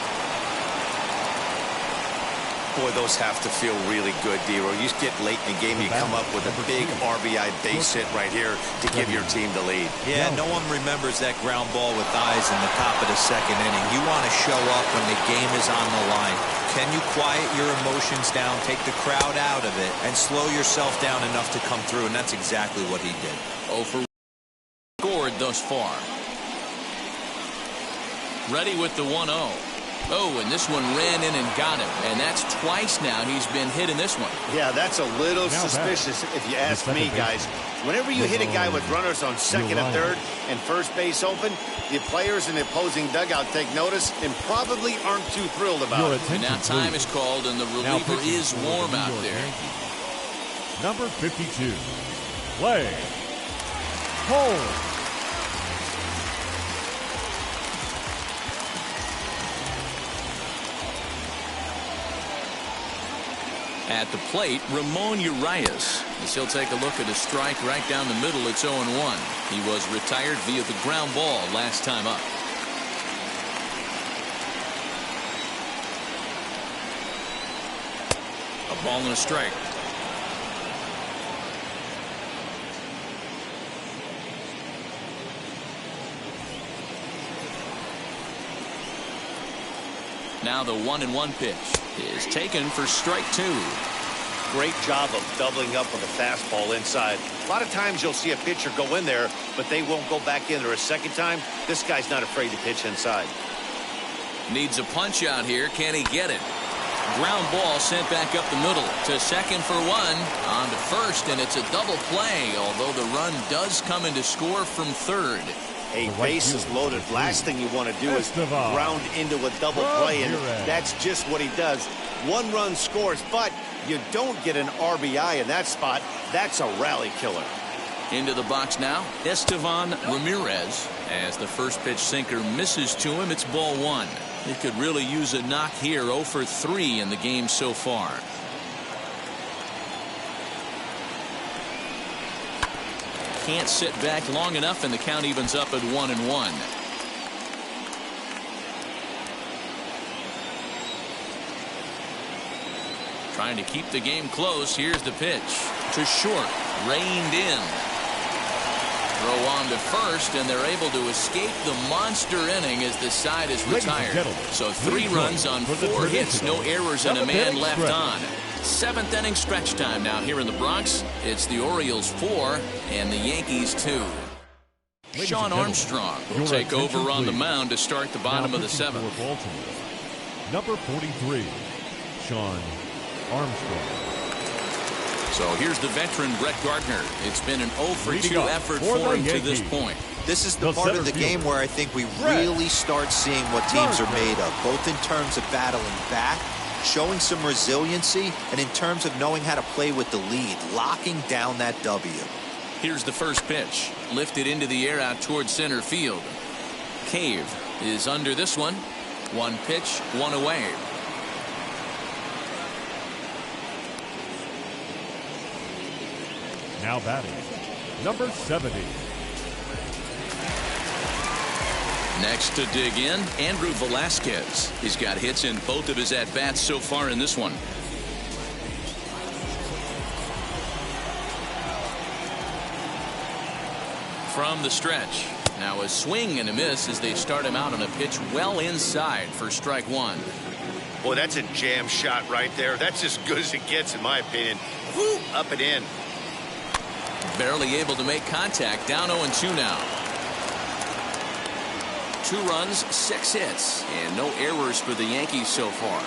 Boy, those have to feel really good, D-Row. You get late in the game, you come up with a big RBI base hit right here to give your team the lead. Yeah, no one remembers that ground ball with eyes in the top of the second inning. You want to show up when the game is on the line. Can you quiet your emotions down, take the crowd out of it, and slow yourself down enough to come through? And that's exactly what he did. Oh, for scored thus far. Ready with the 1-0. Oh, and this one ran in and got him. And that's twice now he's been hit in this one. Yeah, that's a little suspicious if you ask me, guys. Whenever you hit a guy with runners on second and third and first base open, the players in the opposing dugout take notice and probably aren't too thrilled about it. And now time is called and the reliever is warm out there. Number 52. Play. Hold. At the plate, Ramon Urias. As he'll take a look at a strike right down the middle. It's 0-1. He was retired via the ground ball last time up. A ball and a strike. Now the 1-1 pitch is taken for strike 2. Great job of doubling up with a fastball inside. A lot of times you'll see a pitcher go in there, but they won't go back in there a second time. This guy's not afraid to pitch inside. Needs a punch out here. Can he get it? Ground ball sent back up the middle to second for 1. On to first, and it's a double play, although the run does come in to score from third. A base is loaded. Last thing you want to do is ground into a double play, and that's just what he does. 1 run scores, but you don't get an RBI in that spot. That's a rally killer. Into the box now, Estevan Ramirez. As the first pitch sinker misses to him, it's ball 1. He could really use a knock here. 0 for 3 in the game so far. Can't sit back long enough, and the count evens up at 1-1. Trying to keep the game close. Here's the pitch to short, reined in. Throw on to first, and they're able to escape the monster inning as the side is retired. So 3 runs on 4 hits, no errors, and a man left on. 7th inning stretch time now here in the Bronx. It's the Orioles 4 and the Yankees 2. Sean Armstrong will take over on the mound to start the bottom of the 7th. Number 43, Sean Armstrong. So here's the veteran Brett Gardner. It's been an 0 for 2 effort for him to this point. This is the part of the game where I think we really start seeing what teams are made of, both in terms of battling back, showing some resiliency, and in terms of knowing how to play with the lead, locking down that W. Here's the first pitch, lifted into the air out towards center field. Cave is under this one. 1 pitch, 1 away. Now batting, number 70. Next to dig in, Andrew Velasquez. He's got hits in both of his at-bats so far in this one. From the stretch. Now a swing and a miss as they start him out on a pitch well inside for strike 1. Boy, that's a jam shot right there. That's as good as it gets, in my opinion. Woo, up and in. Barely able to make contact. Down 0-2 now. 2 runs, 6 hits, and no errors for the Yankees so far.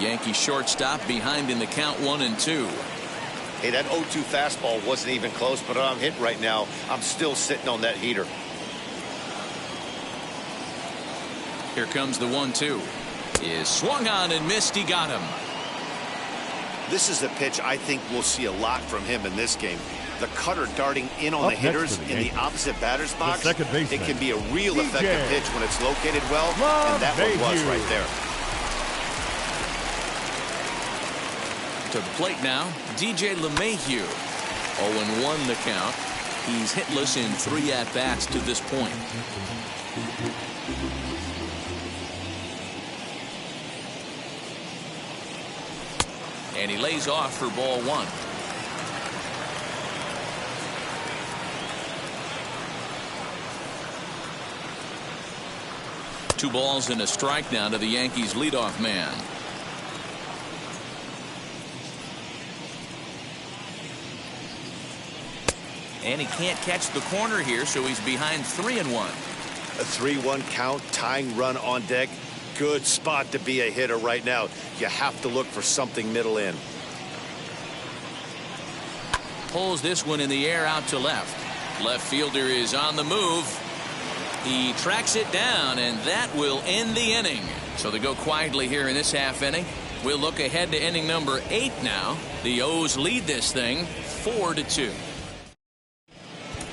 Yankee shortstop behind in the count 1-2. Hey, that 0-2 fastball wasn't even close, but I'm hit right now. I'm still sitting on that heater. Here comes the 1-2. Is swung on and missed. He got him. This is a pitch I think we'll see a lot from him in this game. The cutter darting in on the hitters in the opposite batter's box. It can be a real effective pitch when it's located well, and that one was right there. To the plate now, DJ LeMahieu. 0-1 the count. He's hitless in 3 at-bats to this point. And he lays off for ball 1. Two balls and a strike now to the Yankees leadoff man. And he can't catch the corner here, so he's behind 3-1. A 3-1 count, tying run on deck. Good spot to be a hitter right now. You have to look for something middle in. Pulls this one in the air out to left. Left fielder is on the move. He tracks it down, and that will end the inning. So they go quietly here in this half inning. We'll look ahead to inning number 8 now. The O's lead this thing 4-2.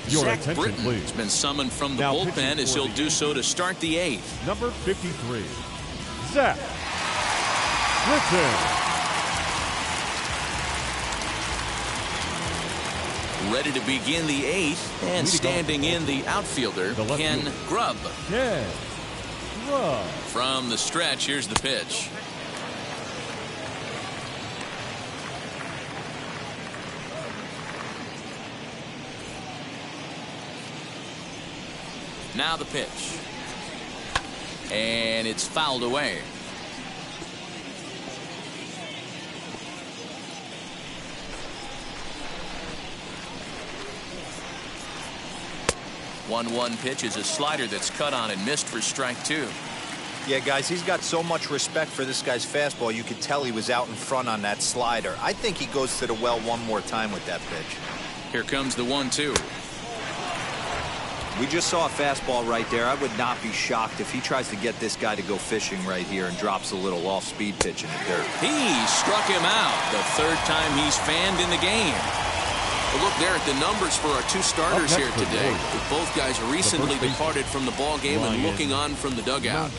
Zach Britton has been summoned from the bullpen as he'll do so to start the 8th. Number 53, Zach Britton. Ready to begin the 8th, and standing in the outfielder, Ken Grubb. From the stretch, here's the pitch. Now the pitch. And it's fouled away. One pitch is a slider that's cut on and missed for strike 2. Yeah, guys, he's got so much respect for this guy's fastball. You could tell he was out in front on that slider. I think he goes to the well one more time with that pitch. Here comes the 1-2. We just saw a fastball right there. I would not be shocked if he tries to get this guy to go fishing right here and drops a little off-speed pitch in the dirt. He struck him out the 3rd time he's fanned in the game. Well, look there at the numbers for our 2 starters here today. With both guys recently departed from the ball game and looking on from the dugout.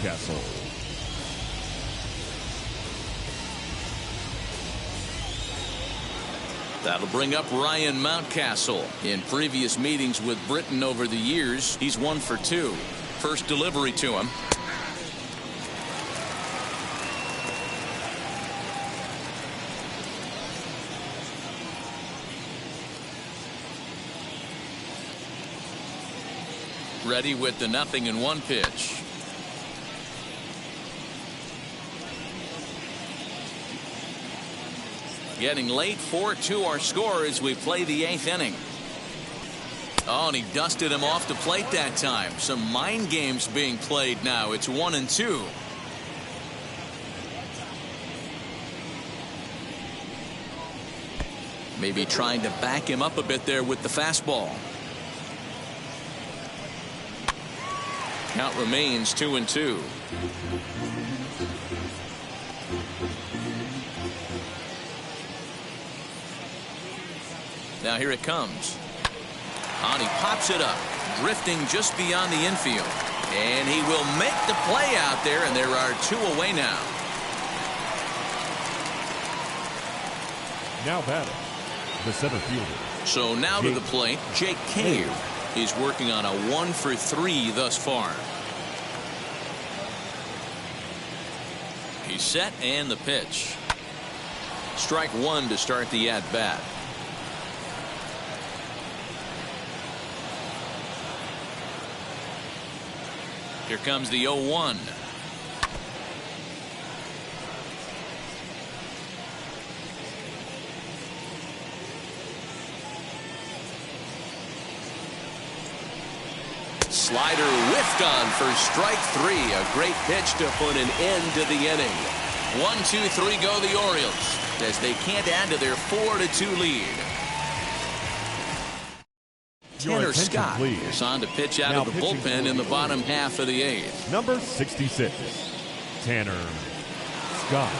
That'll bring up Ryan Mountcastle. In previous meetings with Britton over the years, he's 1 for 2. First delivery to him. Ready with the 0-1 pitch. Getting late, 4-2 our score as we play the 8th inning. Oh, and he dusted him off the plate that time. Some mind games being played now. It's 1-2. Maybe trying to back him up a bit there with the fastball. Count remains 2-2. Now here it comes. And he pops it up, drifting just beyond the infield. And he will make the play out there, and there are 2 away now. Now batting, the center fielder. So now to the plate, Jake Cave is working on a 1 for 3 thus far. He's set, and the pitch. Strike 1 to start the at-bat. Here comes the 0-1. slider whiffed on for strike 3. A great pitch to put an end to the inning. 1-2-3 go the Orioles as they can't add to their 4-2 lead. Tanner Scott is on to pitch out of the bullpen in the bottom half of the 8th. Number 66, Tanner Scott.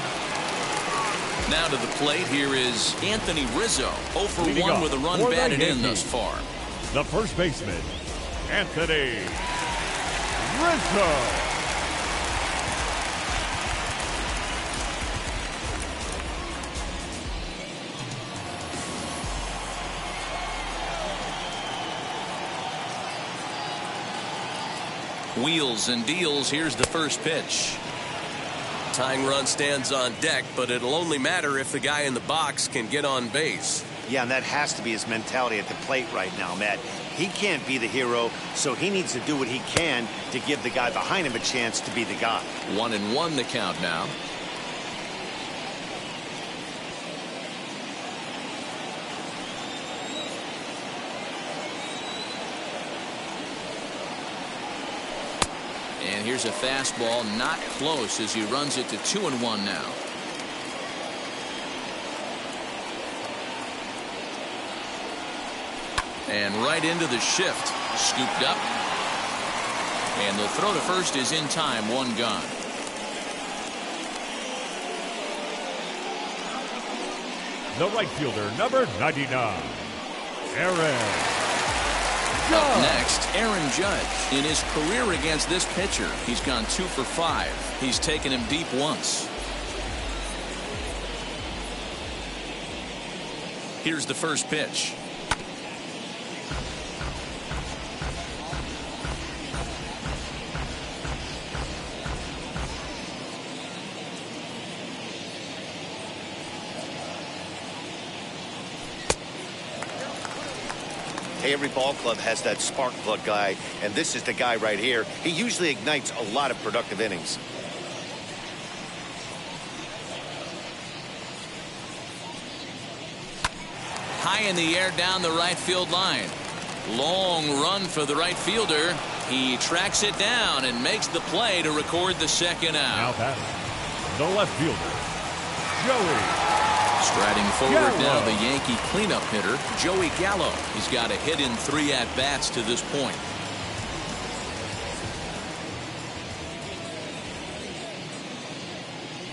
Now to the plate, here is Anthony Rizzo. 0 for 1 with a run batted in thus far. The first baseman, Anthony Rizzo. Wheels and deals. Here's the first pitch. Tying run stands on deck, but it'll only matter if the guy in the box can get on base. Yeah, and that has to be his mentality at the plate right now, Matt. He can't be the hero, so he needs to do what he can to give the guy behind him a chance to be the guy. 1-1 the count now. And here's a fastball, not close, as he runs it to 2-1 now. And right into the shift. Scooped up. And the throw to first is in time. 1 gone. The right fielder, number 99, Aaron. Up next, Aaron Judge. In his career against this pitcher, he's gone 2 for 5. He's taken him deep once. Here's the first pitch. Hey, every ball club has that spark plug guy, and this is the guy right here. He usually ignites a lot of productive innings. High in the air down the right field line. Long run for the right fielder. He tracks it down and makes the play to record the second out. Now batting, the left fielder, Joey. Striding forward Gallo. now, the Yankee cleanup hitter, Joey Gallo. He's got a hit in 3 at-bats to this point.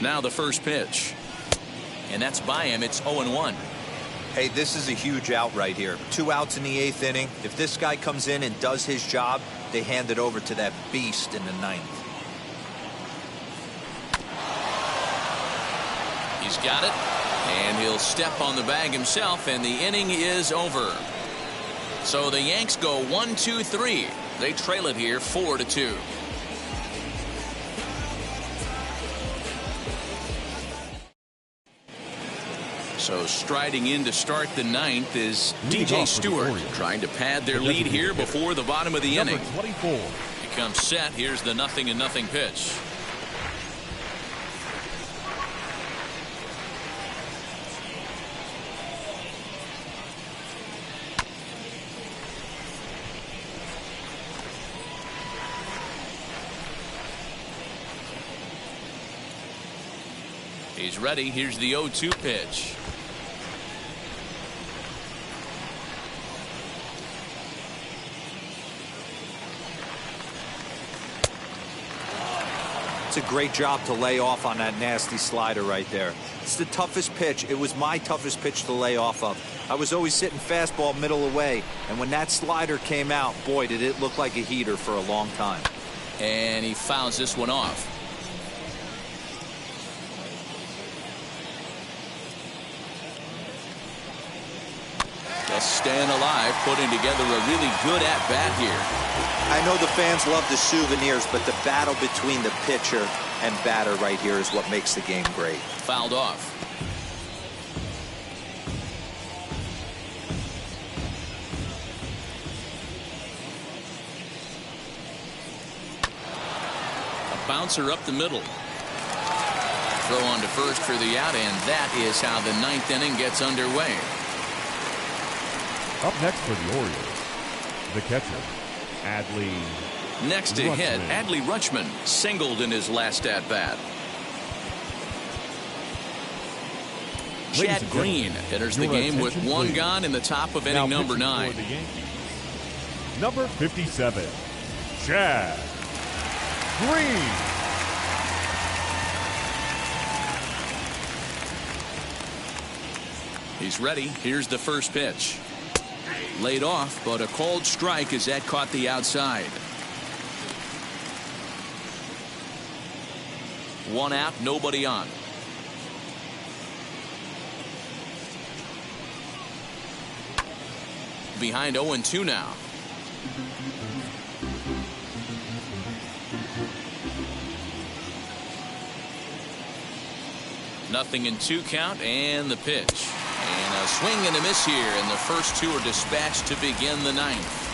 Now the first pitch. And that's by him. It's 0-1. Hey, this is a huge out right here. 2 outs in the 8th inning. If this guy comes in and does his job, they hand it over to that beast in the 9th. He's got it. And he'll step on the bag himself, and the inning is over. So the Yanks go 1-2-3. They trail it here 4-2. So striding in to start the 9th is DJ Stewart, trying to pad their lead here before the bottom of the inning. 24. He comes set. Here's the 0-0 pitch. He's ready. Here's the 0-2 pitch. It's a great job to lay off on that nasty slider right there. It's the toughest pitch. It was my toughest pitch to lay off of. I was always sitting fastball middle away, and when that slider came out, boy, did it look like a heater for a long time. And he fouls this one off. Just staying alive, putting together a really good at-bat here. I know the fans love the souvenirs, but the battle between the pitcher and batter right here is what makes the game great. Fouled off. A bouncer up the middle. Throw on to first for the out, and that is how the 9th inning gets underway. Up next for the Orioles, the catcher, Next to hit, Adley Rutschman singled in his last at-bat. Chad Green enters the game with one gone in the top of inning number 9. Number 57, Chad Green. He's ready. Here's the first pitch. Laid off, but a cold strike as that caught the outside. One out, nobody on. Behind 0-2 now. Nothing in 2 count, and the pitch. And a swing and a miss here, and the first 2 are dispatched to begin the 9th.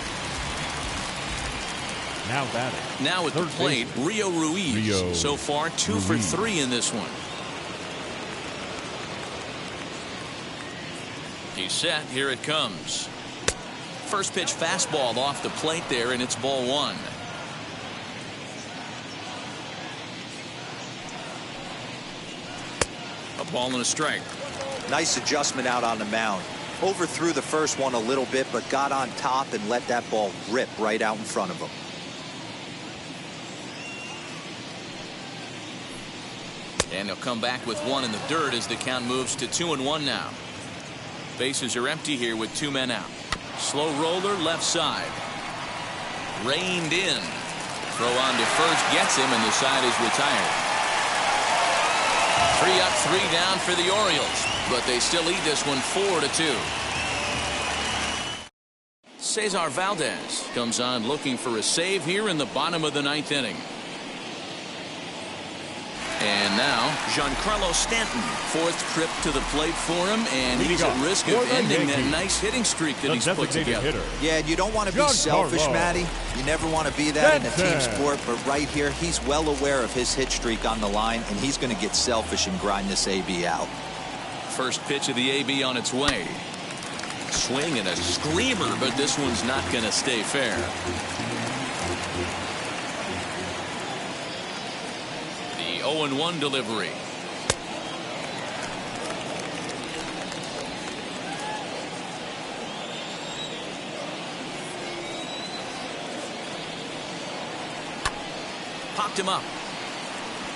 Now batting. Now at the plate, Rio Ruiz. So far, 2 for 3 in this one. He's set. Here it comes. First pitch fastball off the plate there, and it's ball 1. A ball and a strike. Nice adjustment out on the mound. Overthrew the first one a little bit, but got on top and let that ball rip right out in front of him. And he'll come back with 1 in the dirt as the count moves to 2-1 now. Bases are empty here with 2 men out. Slow roller left side. Reined in. Throw on to first gets him, and the side is retired. 3 up, 3 down for the Orioles, but they still lead this one 4-2. Cesar Valdez comes on looking for a save here in the bottom of the 9th inning. And now Giancarlo Stanton, 4th trip to the plate for him, and he's at risk of ending that nice hitting streak that he's put together. Yeah, you don't want to be selfish, Matty. You never want to be that in a team sport, but right here, he's well aware of his hit streak on the line, and he's going to get selfish and grind this AB out. First pitch of the AB on its way. Swing and a screamer, but this one's not going to stay fair. The 0-1 delivery. Popped him up.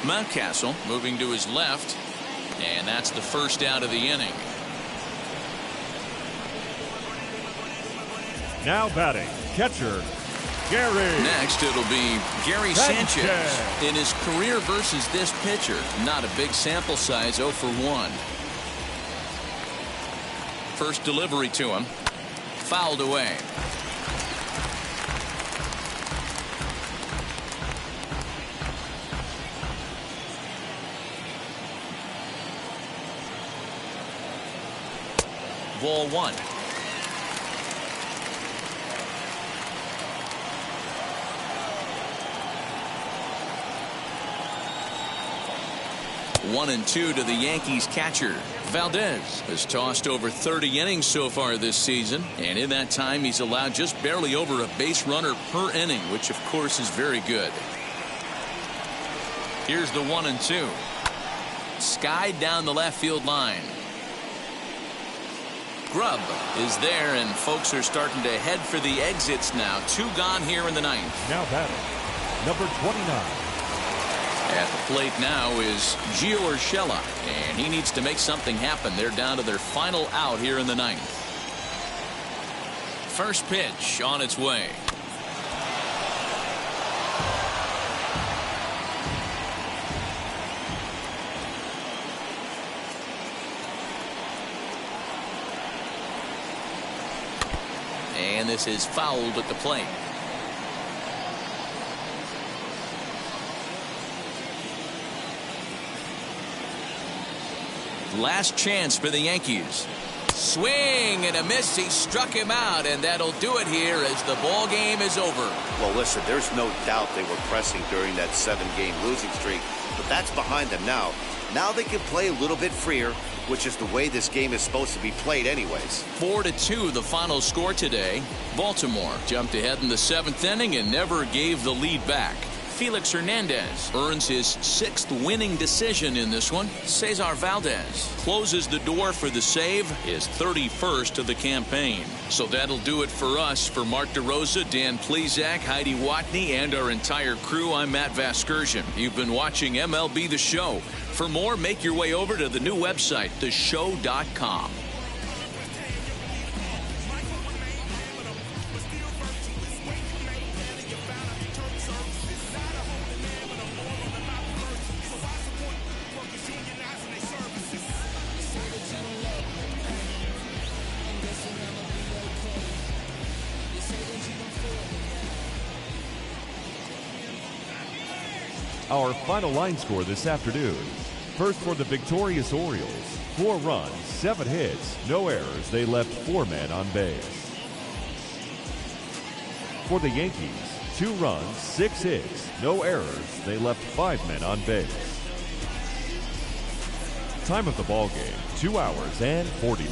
Mountcastle moving to his left, and that's the first out of the inning. Now batting, catcher Gary. Next it'll be Gary Sanchez. In his career versus this pitcher, not a big sample size, 0 for 1. First delivery to him, fouled away. Ball 1. One and 2 to the Yankees catcher. Valdez has tossed over 30 innings so far this season, and in that time he's allowed just barely over a base runner per inning, which of course is very good. Here's the 1 and 2. Skied down the left field line. Grubb is there, and folks are starting to head for the exits now. 2 gone here in the 9th. Now batting, number 29. At the plate now is Gio Urshela, and he needs to make something happen. They're down to their final out here in the 9th. First pitch on its way. And this is fouled at the plate. Last chance for the Yankees. Swing and a miss. He struck him out, and that'll do it here as the ball game is over. Well, listen, there's no doubt they were pressing during that 7-game losing streak, but that's behind them now. Now they can play a little bit freer, which is the way this game is supposed to be played anyways. 4-2 the final score today. Baltimore jumped ahead in the 7th inning and never gave the lead back. Felix Hernandez earns his 6th winning decision in this one. Cesar Valdez closes the door for the save, his 31st of the campaign. So that'll do it for us. For Mark DeRosa, Dan Plezak, Heidi Watney, and our entire crew, I'm Matt Vasgersian. You've been watching MLB The Show. For more, make your way over to the new website, theshow.com. Our final line score this afternoon. First for the victorious Orioles, 4 runs, 7 hits, no errors. They left 4 men on base. For the Yankees, 2 runs, 6 hits, no errors. They left 5 men on base. Time of the ball game, 2 hours and 49